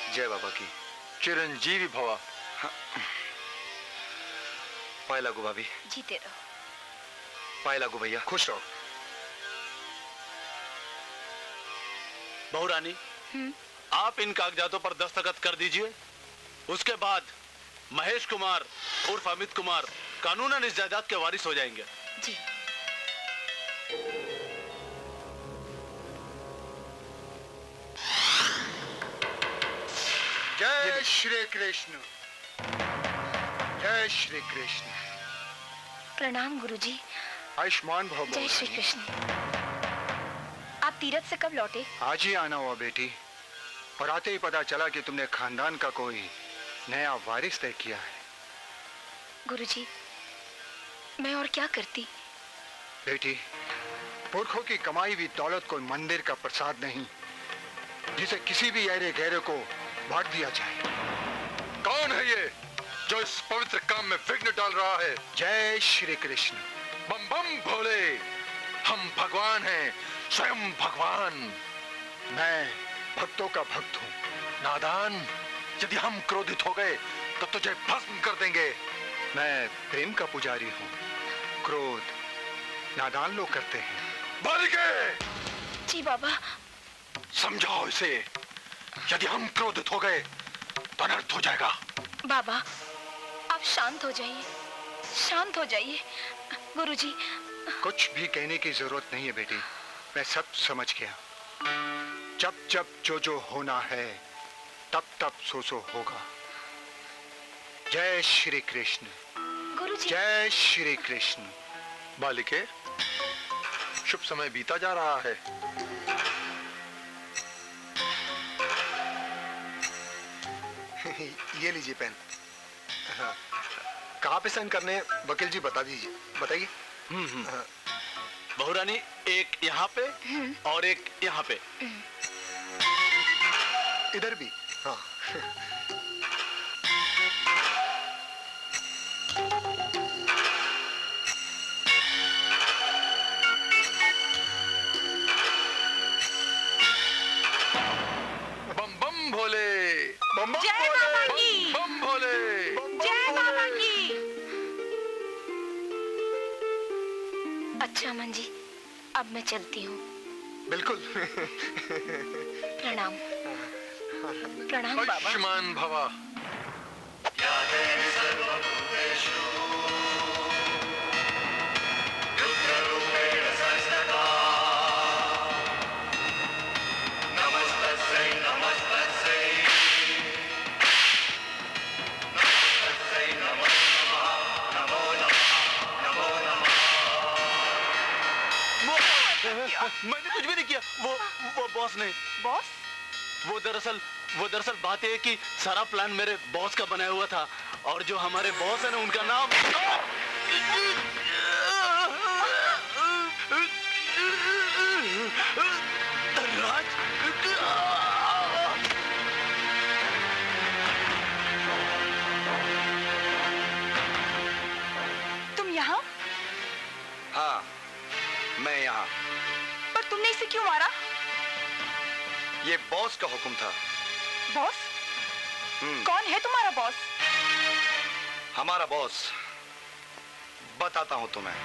जय बाबा की। चिरंजीवी भवा। पाए लागू भाभी। जीते रहो। पाए लागू भैया। खुश रहो। बहू रानी, आप इन कागजातों पर दस्तखत कर दीजिए। उसके बाद महेश कुमार उर्फ अमित कुमार कानूनन इस जायदाद के वारिस हो जाएंगे। जी। जय श्री कृष्ण। जय श्री कृष्ण। प्रणाम गुरुजी। आयुष्मान भव। जय श्री कृष्ण। आप तीरथ से कब लौटे? आज ही आना हुआ बेटी, और आते ही पता चला कि तुमने खानदान का कोई नया वारिस तय किया है। गुरुजी, मैं और क्या करती? बेटी, पुरखों की कमाई हुई दौलत कोई मंदिर का प्रसाद नहीं जिसे किसी भी ऐरे गहरे को बांट दिया जाए। कौन है ये जो इस पवित्र काम में विघ्न डाल रहा है? जय श्री कृष्ण। बम बम भोले। हम भगवान हैं, स्वयं भगवान। मैं भक्तों का भक्त हूँ। नादान, यदि हम क्रोधित हो गए तो तुझे भस्म कर देंगे। मैं प्रेम का पुजारी हूँ। क्रोध नादान लोग करते हैं। बालिके! जी बाबा। समझाओ इसे। यदि हम क्रोधित हो गए तो अनर्थ हो जाएगा। बाबा, आप शांत हो जाइए, शांत हो जाइए। गुरुजी, कुछ भी कहने की जरूरत नहीं है बेटी, मैं सब समझ गया। जब जब जो होना है तब तब सो होगा। जय श्री कृष्ण। गुरुजी। जय श्री कृष्ण। बालिके, शुभ समय बीता जा रहा है। ये लीजिए पेन। हाँ। कहाँ पे साइन करने हैं वकील जी बता दीजिए, बताइए। हाँ। बहुरानी, एक यहाँ पे और एक यहाँ पे। इधर भी। हाँ। बम बम भोले, बम बम जय भोले, बाबा की। बम बम भोले। जय बाबा की। अच्छा अमन जी, अब मैं चलती हूँ। बिल्कुल। प्रणाम। प्रणाम बाबा। आयुष्मान भवा। मैंने कुछ भी नहीं किया। वो बॉस ने। बॉस? वो दरअसल बात ये है कि सारा प्लान मेरे बॉस का बनाया हुआ था, और जो हमारे बॉस है ना, उनका नाम धनराज। तुम यहाँ? हाँ, मैं यहाँ। पर तुमने इसे क्यों मारा? ये बॉस का हुक्म था। बॉस? कौन है तुम्हारा बॉस? हमारा बॉस बताता हूं तुम्हें।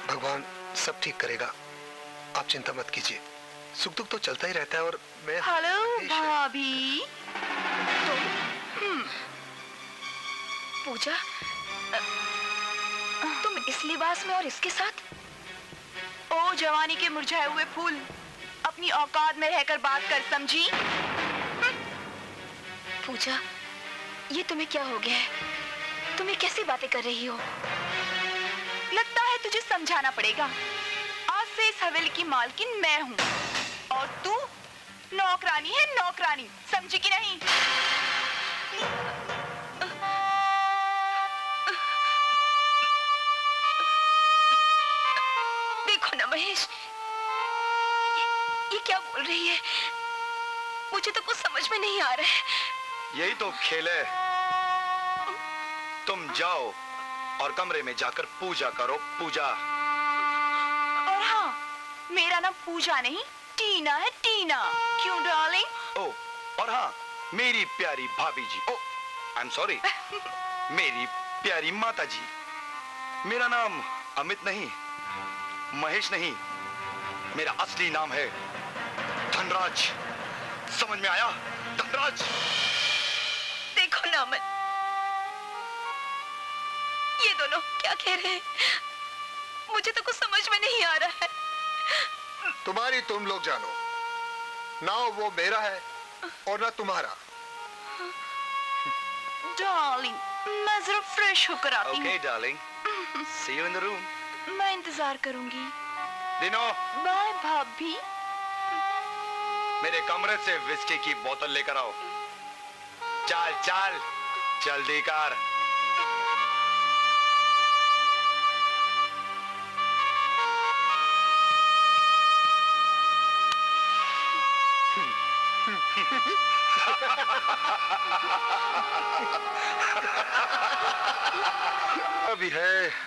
भगवान सब ठीक करेगा, आप चिंता मत कीजिए। सुख दुख तो चलता ही रहता है। और मैं हेलो भाभी। पूजा, तुम इस लिबास में और इसके साथ? ओ जवानी के मुरझाए हुए फूल, अपनी औकात में रहकर बात कर, समझी? पूजा, ये तुम्हें क्या हो गया है? तुम ये कैसी बातें कर रही हो? लगता है तुझे समझाना पड़ेगा। आज से इस हवेली की मालकिन मैं हूँ और तू नौकरानी है, नौकरानी, समझी कि नहीं? देखो ना महेश, ये क्या बोल रही है? मुझे तो कुछ समझ में नहीं आ रहा है। यही तो खेल है। तुम जाओ और कमरे में जाकर पूजा करो, पूजा। और हाँ, मेरा नाम पूजा नहीं टीना है, टीना। क्यों डार्लिंग? ओ, और हाँ, मेरी प्यारी भाभी जी। ओ, आई एम सॉरी। मेरी प्यारी माता जी। मेरा नाम अमित नहीं, महेश नहीं, मेरा असली नाम है धनराज। समझ में आया? धनराज। देखो ना अमन, ये दोनों क्या कह रहे हैं? मुझे तो कुछ समझ में नहीं आ रहा है। तुम्हारी तुम लोग जानो, ना वो मेरा है और ना तुम्हारा। डार्लिंग, मैं जरा फ्रेश होकर आती हूँ। Okay darling, see you in the room. मैं इंतजार करूंगी। दिनो, बाय भाभी। मेरे कमरे से विस्की की बोतल लेकर आओ। चल चल, जल्दी कर। अभी है।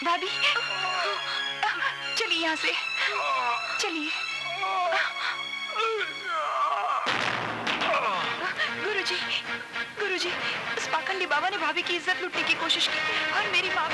भाभी चलिए यहाँ से, चलिए। गुरुजी, उस पाखंडी बाबा ने भाभी की इज्जत लूटने की कोशिश की और मेरी माँ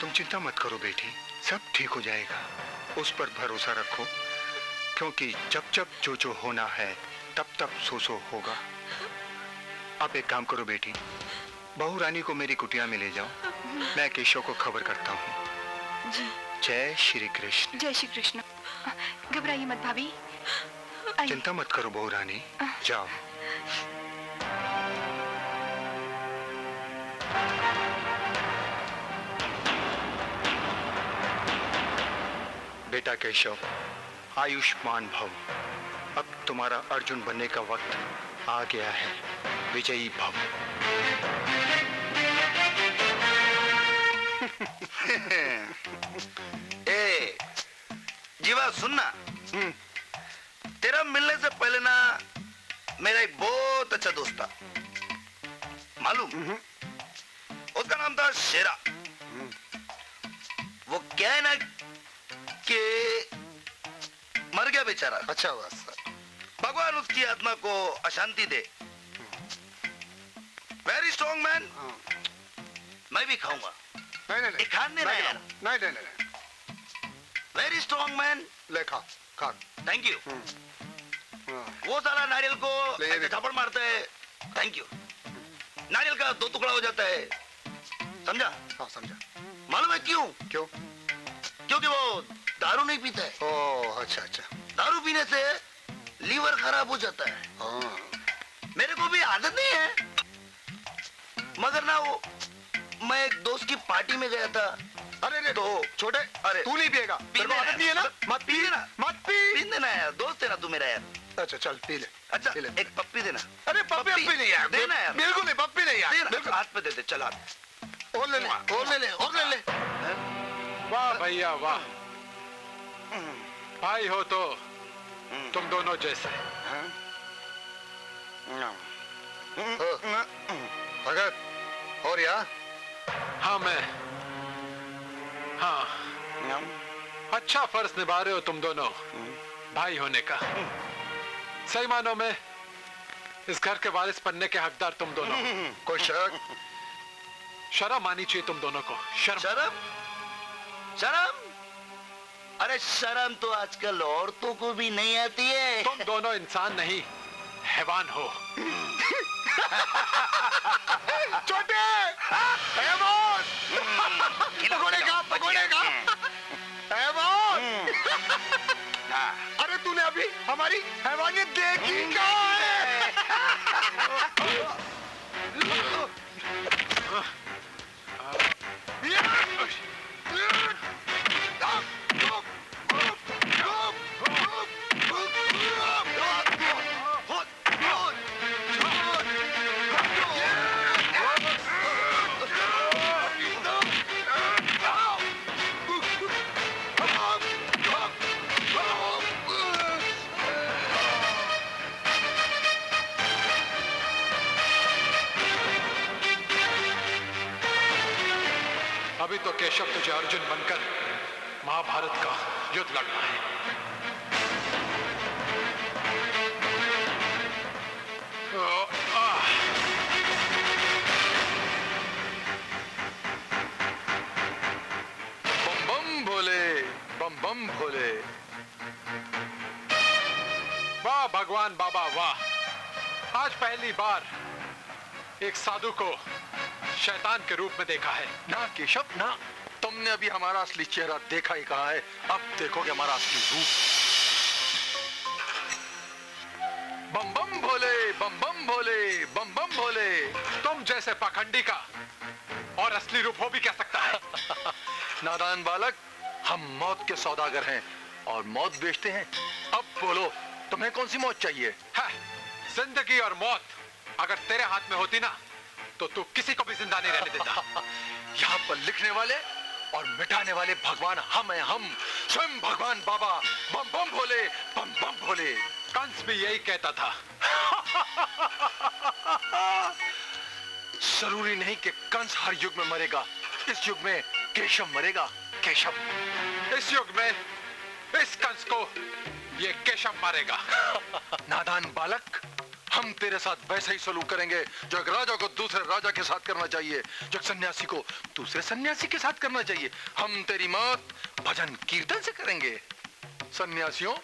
तुम चिंता मत करो बेटी, सब ठीक हो जाएगा। उस पर भरोसा रखो, क्योंकि जब जब जो होना है तब तब सो होगा। आप एक काम करो बेटी, बहू रानी को मेरी कुटिया में ले जाओ, मैं केशव को खबर करता हूँ। जी। जय श्री कृष्ण। जय श्री कृष्ण। घबराइए मत भाभी। चिंता मत करो बहू रानी, जाओ। बेटा केशव, आयुष्मान भव। अब तुम्हारा अर्जुन बनने का वक्त आ गया है। विजयी भव। ए जीवा सुनना, तेरा मिलने से पहले ना मेरा एक बहुत अच्छा दोस्त था, मालूम? उसका नाम था शेरा। वो क्या है ना कि मर गया बेचारा। अच्छा बस, भगवान उसकी आत्मा को अशांति दे। Very strong man. मैं भी खाऊंगा। नहीं खान देना यार। नहीं। Very strong man. ले खा खा। Thank you. वो साला नारियल को ऐसे थप्पड़ मारता है। Thank you. नारियल का 2 टुकड़ा हो जाता है, समझा? हाँ समझा। मालूम है क्यों? क्यों? क्योंकि वो दारू नहीं पीता है। ओह अच्छा। दारू पीने से लीवर खराब हो जाता है। मेरे को भी आदत नहीं है, मगर ना वो मैं एक दोस्त की पार्टी में गया था। अरे तो छोटे, अरे तू नहीं पिएगा? तेरे को आदत नहीं है ना? मत पी देना, मत पी। पी देना यार, दोस्त है ना तू मेरा यार। अच्छा चल पी ले। अच्छा पी ले। एक पप्पी देना। अरे पप्पी नहीं यार, देना यार। बिल्कुल नहीं, पप्पी नहीं यार। बिल्कुल हाथ पे दे दे। चल हाथ और ले ले। वाह भैया वाह, भाई हो तो तुम दोनों जैसे। भगत और यार? हाँ मैं, हाँ अच्छा फर्ज निभा रहे हो तुम दोनों भाई होने का। सही मानों में इस घर के वारिस बनने के हकदार तुम दोनों। कोई शक? शर्म आनी चाहिए तुम दोनों को। शर्म? अरे शर्म तो आजकल औरतों को भी नहीं आती है। तुम दोनों इंसान नहीं, हैवान हो। छोटे पकड़े का अरे तूने अभी हमारी हैवानियत देखी कहाँ है? अभी तो केशव तुझे अर्जुन बनकर महाभारत का युद्ध लड़ना है। बम बम भोले, बम बम भोले। वाह भगवान बाबा वाह, आज पहली बार एक साधु को शैतान के रूप में देखा है। ना केशव ना, तुमने अभी हमारा असली चेहरा देखा ही कहा है, अब देखोगे हमारा असली रूप। बम बम भोले, बम बम भोले, बम बम भोले। तुम जैसे पाखंडी का और असली रूप हो भी क्या सकता है? नादान बालक, हम मौत के सौदागर हैं और मौत बेचते हैं। अब बोलो, तुम्हें कौन सी मौत चाहिए? जिंदगी और मौत अगर तेरे हाथ में होती ना तो तू किसी को भी जिंदा नहीं रहने देता। यहाँ पर लिखने वाले और मिटाने वाले भगवान हम हैं, हम स्वयं भगवान बाबा बम बम भोले, बम बम भोले। कंस भी यही कहता था। जरूरी नहीं कि कंस हर युग में मरेगा। इस युग में केशव मरेगा, केशव। इस युग में इस कंस को ये केशव मारेगा। नादान बालक, हम तेरे साथ वैसे ही सलूक करेंगे जो एक राजा को दूसरे राजा के साथ करना चाहिए, जो एक सन्यासी को दूसरे सन्यासी के साथ करना चाहिए। हम तेरी मौत भजन कीर्तन से करेंगे। सन्यासियों,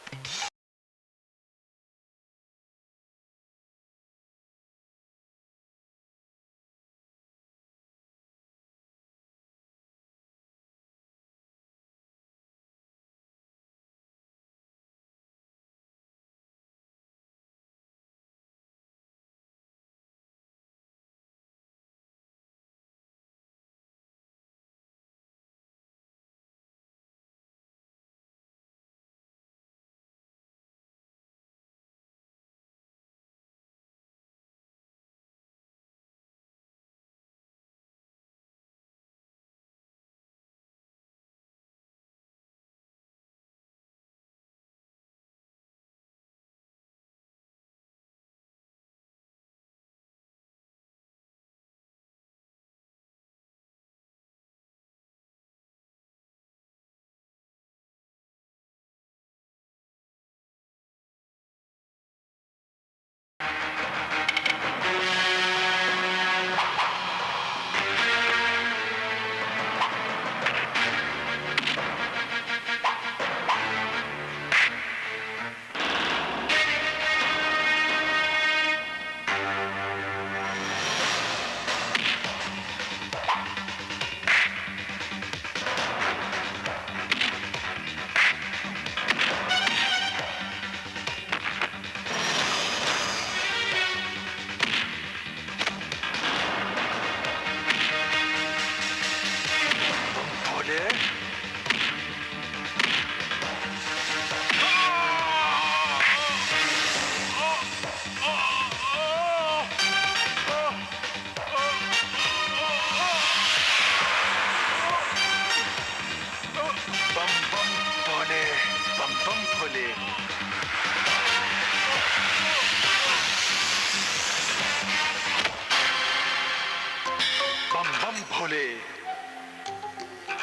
भोले,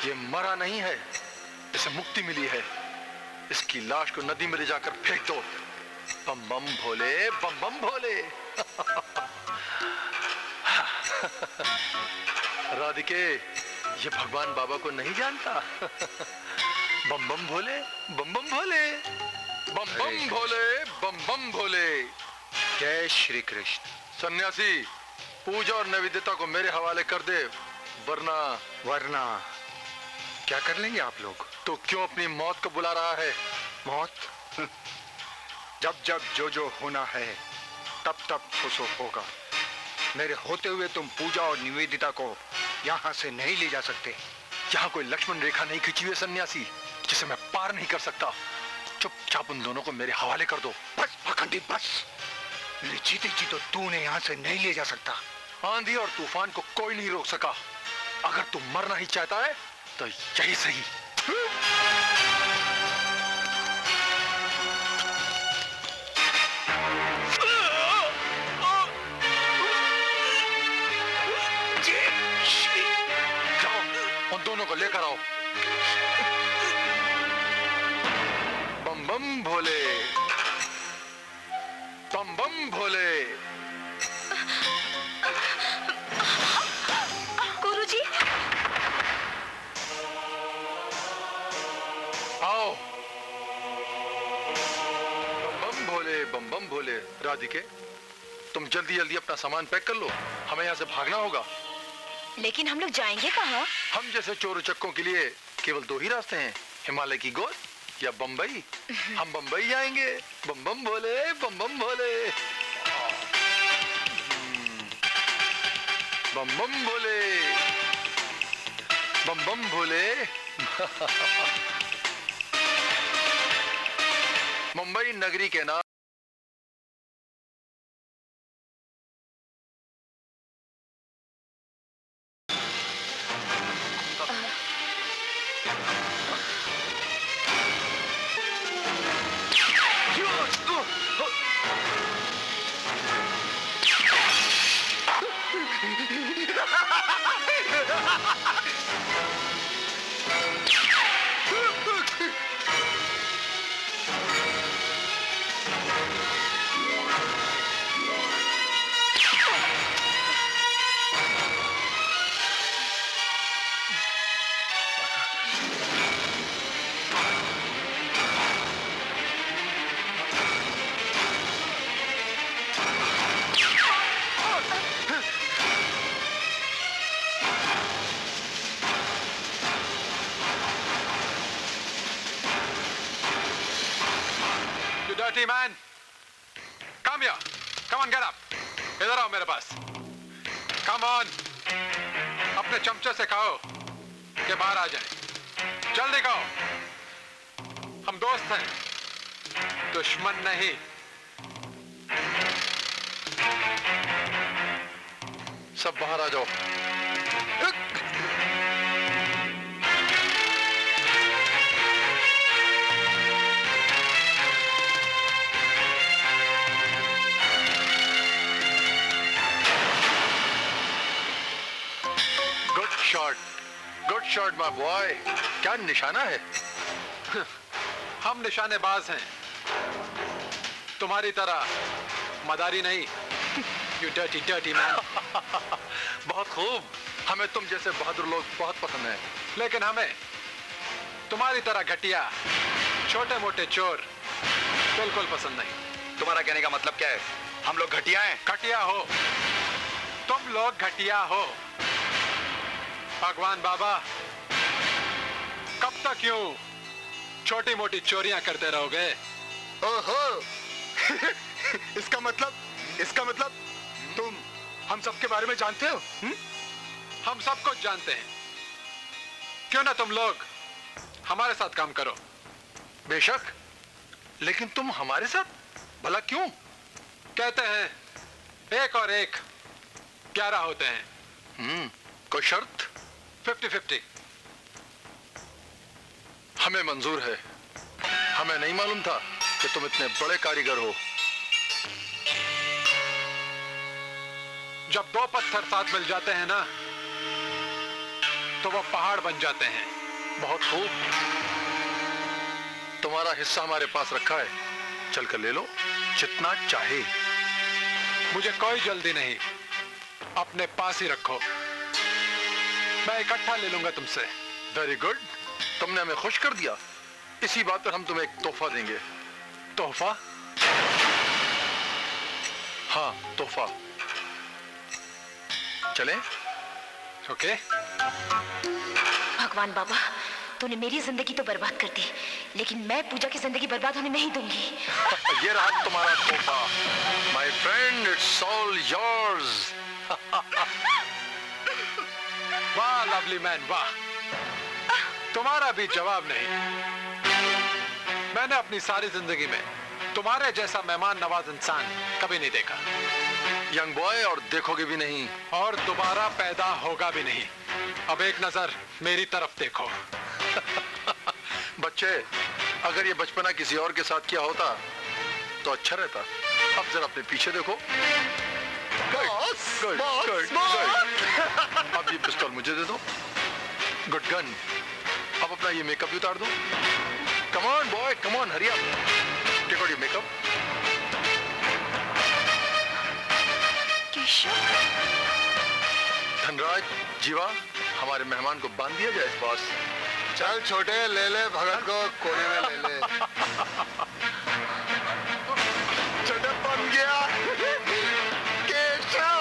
ये मरा नहीं है, इसे मुक्ति मिली है। इसकी लाश को नदी में ले जाकर फेंक दो। बम बम भोले, बम बम भोले। राधिके, ये भगवान बाबा को नहीं जानता। बम बम भोले, बम बम भोले, बम बम भोले, बम बम भोले। जय श्री कृष्ण। सन्यासी, पूजा और नैवेद्यता को मेरे हवाले कर दे, वरना क्या कर लेंगे आप लोग? तो क्यों अपनी मौत को बुला रहा है? मौत? जब जब जो जो होना है तब तब सो होगा। मेरे होते हुए तुम पूजा और निवेदिता को यहाँ से नहीं ले जा सकते। यहाँ कोई लक्ष्मण रेखा नहीं खींची हुई है सन्यासी, जिसे मैं पार नहीं कर सकता। चुपचाप उन दोनों को मेरे हवाले कर दो। बस पाखंडी, बस। मेरे जीते जी तो तू उन्हें यहाँ से नहीं ले जा सकता। आंधी और तूफान को कोई नहीं रोक सका। अगर तू मरना ही चाहता है तो यही सही। जाओ, उन दोनों को लेकर आओ। बम बम भोले, बम बम भोले। गुरुजी, आओ। बम बम भोले, बम बम भोले। राधिके, तुम जल्दी जल्दी अपना सामान पैक कर लो, हमें यहाँ से भागना होगा। लेकिन हम लोग जाएंगे कहाँ? हम जैसे चोर उचक्कों के लिए केवल दो ही रास्ते हैं, हिमालय की गोद या बम्बई। हम बम्बई जाएंगे। बम बम भोले, बम बम भोले, बम बम भोले, बम बम भोले। मुंबई नगरी के नाम Dirty man, come here. Come on, get up. इधर आओ मेरे पास. Come on. अपने चमचे से कहो कि बाहर आ जाए. जल्दी कहो. हम दोस्त हैं, दुश्मन नहीं. सब बाहर आ जाओ. Good shot my boy. क्या निशाना है? हम निशानेबाज हैं, तुम्हारी तरह मदारी नहीं. You dirty man. बहुत खूब. हमें तुम जैसे बहादुर लोग बहुत पसंद हैं. लेकिन हमें तुम्हारी तरह घटिया छोटे मोटे चोर बिल्कुल पसंद नहीं. तुम्हारा कहने का मतलब क्या है? हम लोग घटिया हैं? घटिया हो, तुम लोग घटिया हो. भगवान बाबा, कब तक यूं छोटी मोटी चोरियां करते रहोगे? ओहो. इसका मतलब तुम हम सब के बारे में जानते हो? हम सब कुछ जानते हैं. क्यों ना तुम लोग हमारे साथ काम करो? बेशक, लेकिन तुम हमारे साथ? भला क्यों? कहते हैं 1 और 1 11 होते हैं. कोई शर्त? 50-50. हमें मंजूर है. हमें नहीं मालूम था कि तुम इतने बड़े कारीगर हो. जब 2 पत्थर साथ मिल जाते हैं ना, तो वो पहाड़ बन जाते हैं. बहुत खूब. तुम्हारा हिस्सा हमारे पास रखा है, चलकर ले लो जितना चाहे. मुझे कोई जल्दी नहीं, अपने पास ही रखो. मैं इकट्ठा ले लूंगा तुमसे. Very good. तुमने हमें खुश कर दिया. इसी बात पर हम तुम्हें एक तोहफा देंगे. तोहफा? हाँ, तोहफा. चलें? ओके. भगवान बाबा, तूने मेरी जिंदगी तो बर्बाद कर दी, लेकिन मैं पूजा की जिंदगी बर्बाद होने नहीं दूंगी. ये रहा तुम्हारा तोहफा. My friend, it's all yours. वाह लवली मैन, वाह. तुम्हारा भी जवाब नहीं. मैंने अपनी सारी जिंदगी में तुम्हारे जैसा मेहमान नवाज इंसान कभी नहीं देखा. यंग बॉय, और देखोगे भी नहीं. और दोबारा पैदा होगा भी नहीं. अब एक नजर मेरी तरफ देखो. बच्चे, अगर ये बचपना किसी और के साथ किया होता तो अच्छा रहता. अब जरा अपने पीछे देखो. गुड. अब ये पिस्तौल मुझे दे दो. Good gun. अब अपना ये मेकअप भी उतार दो. Come on boy, come on, hurry up. Take out your makeup. Dhanraj, Jeeva, हमारे मेहमान को बांध दिया जाए. बॉस, चल छोटे, ले ले भगत को कोने में ले ले. छोटे बन गया. केशव.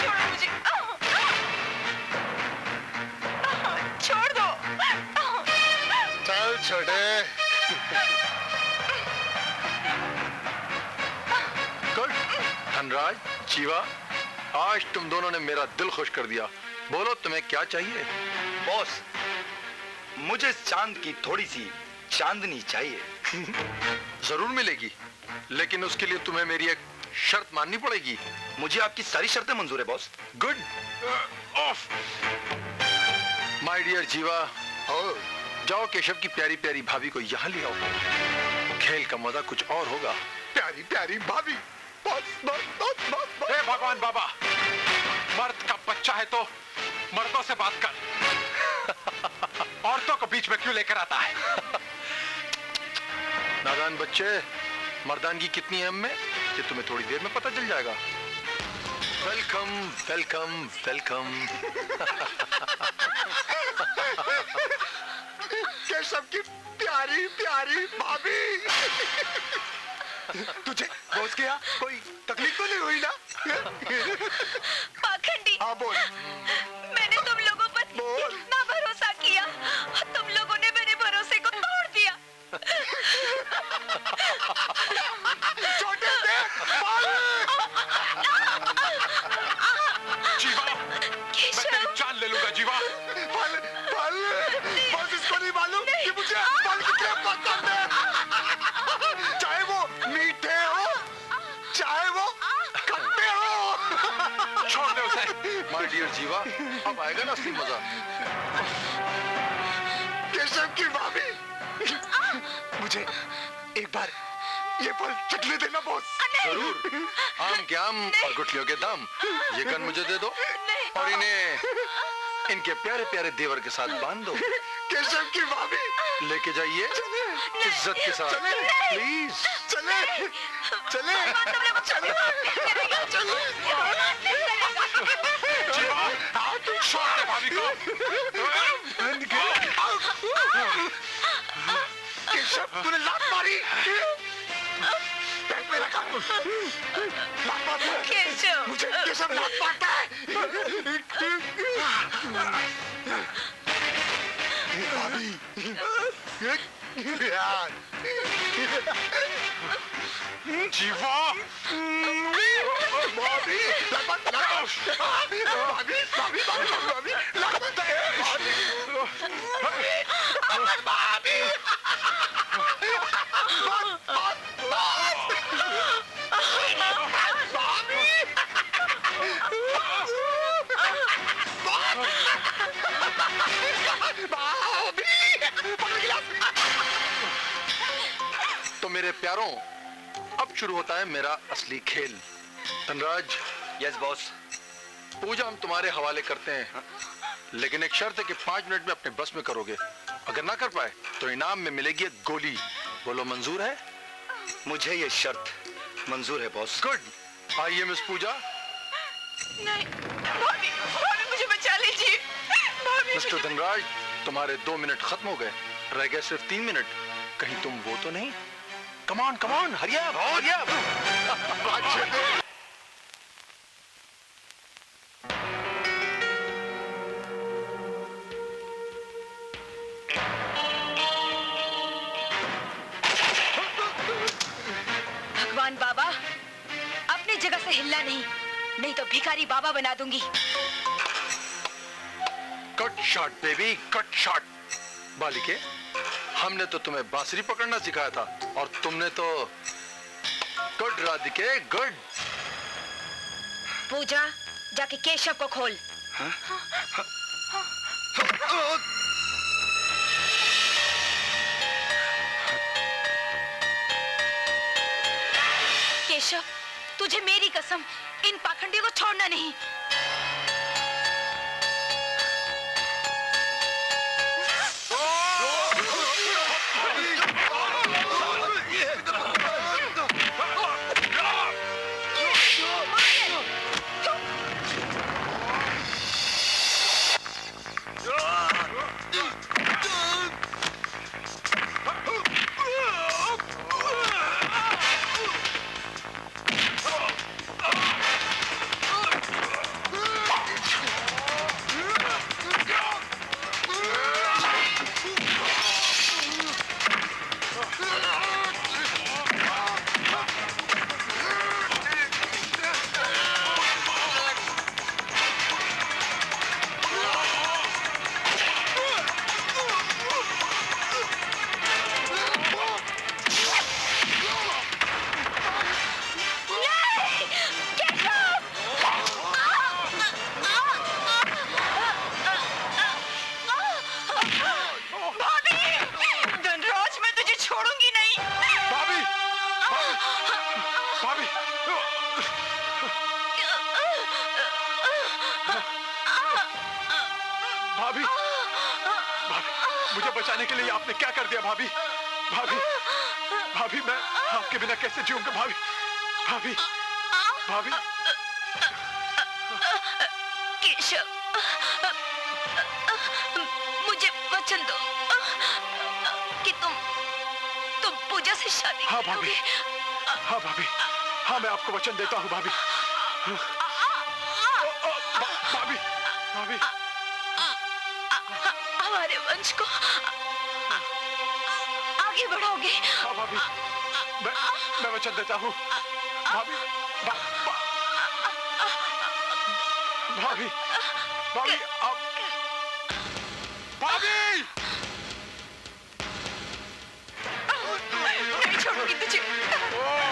छोड़ो मुझे. छोड़ दो. चल छोटे. गुड. धनराज, जीवा, आज तुम दोनों ने मेरा दिल खुश कर दिया. बोलो, तुम्हें क्या चाहिए? बॉस, मुझे चांद की थोड़ी सी चांदनी चाहिए. जरूर मिलेगी, लेकिन उसके लिए तुम्हें मेरी एक शर्त माननी पड़ेगी. मुझे आपकी सारी शर्तें मंजूर है boss. Good. Off. My dear Jeeva, जाओ केशव की प्यारी प्यारी भाभी को यहाँ ले आओ. खेल का मजा कुछ और होगा. प्यारी प्यारी भाभी. बस बस बस बस. हे भगवान बाबा, मर्द का बच्चा है तो मर्दों से बात कर. औरतों को बीच में क्यों लेकर आता है? नादान बच्चे, मर्दानगी कितनी है हम में, ये तुम्हें थोड़ी देर में पता चल जाएगा. Welcome welcome welcome. केशव की प्यारी प्यारी भाभी. तुझे बॉस के यहाँ कोई तकलीफ तो नहीं हुई ना? पाखंडी. हाँ बोल. मैंने तुम लोगों पर इतना भरोसा किया, जीवा। फल फल बस इसको नहीं मालूम कि मुझे फल कितने पसंद है, चाहे वो मीठे हो चाहे वो खट्टे हो। छोड़ दे उसे। माय डियर जीवा, अब आएगा ना असली मजा। केशव की भाभी, मुझे एक बार ये फल चटने देना बॉस। जरूर। आम के आम और गुठलियों के दाम। ये गन मुझे दे दो और इन्हें इनके प्यारे प्यारे देवर के साथ बांध दो। केशव की भाभी, लेके जाइए इज्जत के साथ, प्लीज। चले चले चले छोड़ दे भाभी को। केशव, तूने लात मारी। बैग में रखा। लात मारता है। केशव। मुझे केशव लात मारता है। भाभी, यार। जीवा। भाभी, लात मार, भाभी, भाभी, भाभी, लात मारता है। भाभी, तो मेरे प्यारों, अब शुरू होता है मेरा असली खेल। धनराज। Yes boss. पूजा हम तुम्हारे हवाले करते हैं, लेकिन एक शर्त है कि 5 मिनट में अपने बस में करोगे। अगर ना कर पाए तो इनाम में मिलेगी एक गोली। बोलो मंजूर है? मुझे ये शर्त मंजूर है बॉस। गुड। आइए मिस पूजा। नहीं, भाभी, भाभी मुझे बचा लीजिए। भाभी मिस्टर धनराज, तुम्हारे 2 मिनट खत्म हो गए, रह गए सिर्फ 3 मिनट। कहीं तुम वो तो नहीं? कमान कमान, हरी अप, हरी अप। भगवान बाबा, अपनी जगह से हिलना नहीं तो भिखारी बाबा बना दूंगी। Cut shot baby, cut shot. बालिके, हमने तो तुम्हें बांसुरी पकड़ना सिखाया था और तुमने तो गुड राधिके, गुड। पूजा, जाके केशव को खोल। केशव, तुझे मेरी कसम, इन पाखंडियों को छोड़ना नहीं। भाभी, भाभी, मुझे बचाने के लिए आपने क्या कर दिया भाभी? भाभी, भाभी, मैं आपके बिना कैसे जीऊंगा भाभी? भाभी, भाभी। केशव, मुझे वचन दो कि तुम पूजा से शादी हाँ करोगे। भाभी, हाँ भाभी, हाँ मैं आपको वचन देता हूँ भाभी। भाभी, भाभी। हमारे वंश को आगे बढ़ाओगे। हाँ भाभी, मैं वचन देता हूँ भाभी। भाभी, भाभी, आप भाभी! नहीं छोड़ूंगी तुझे।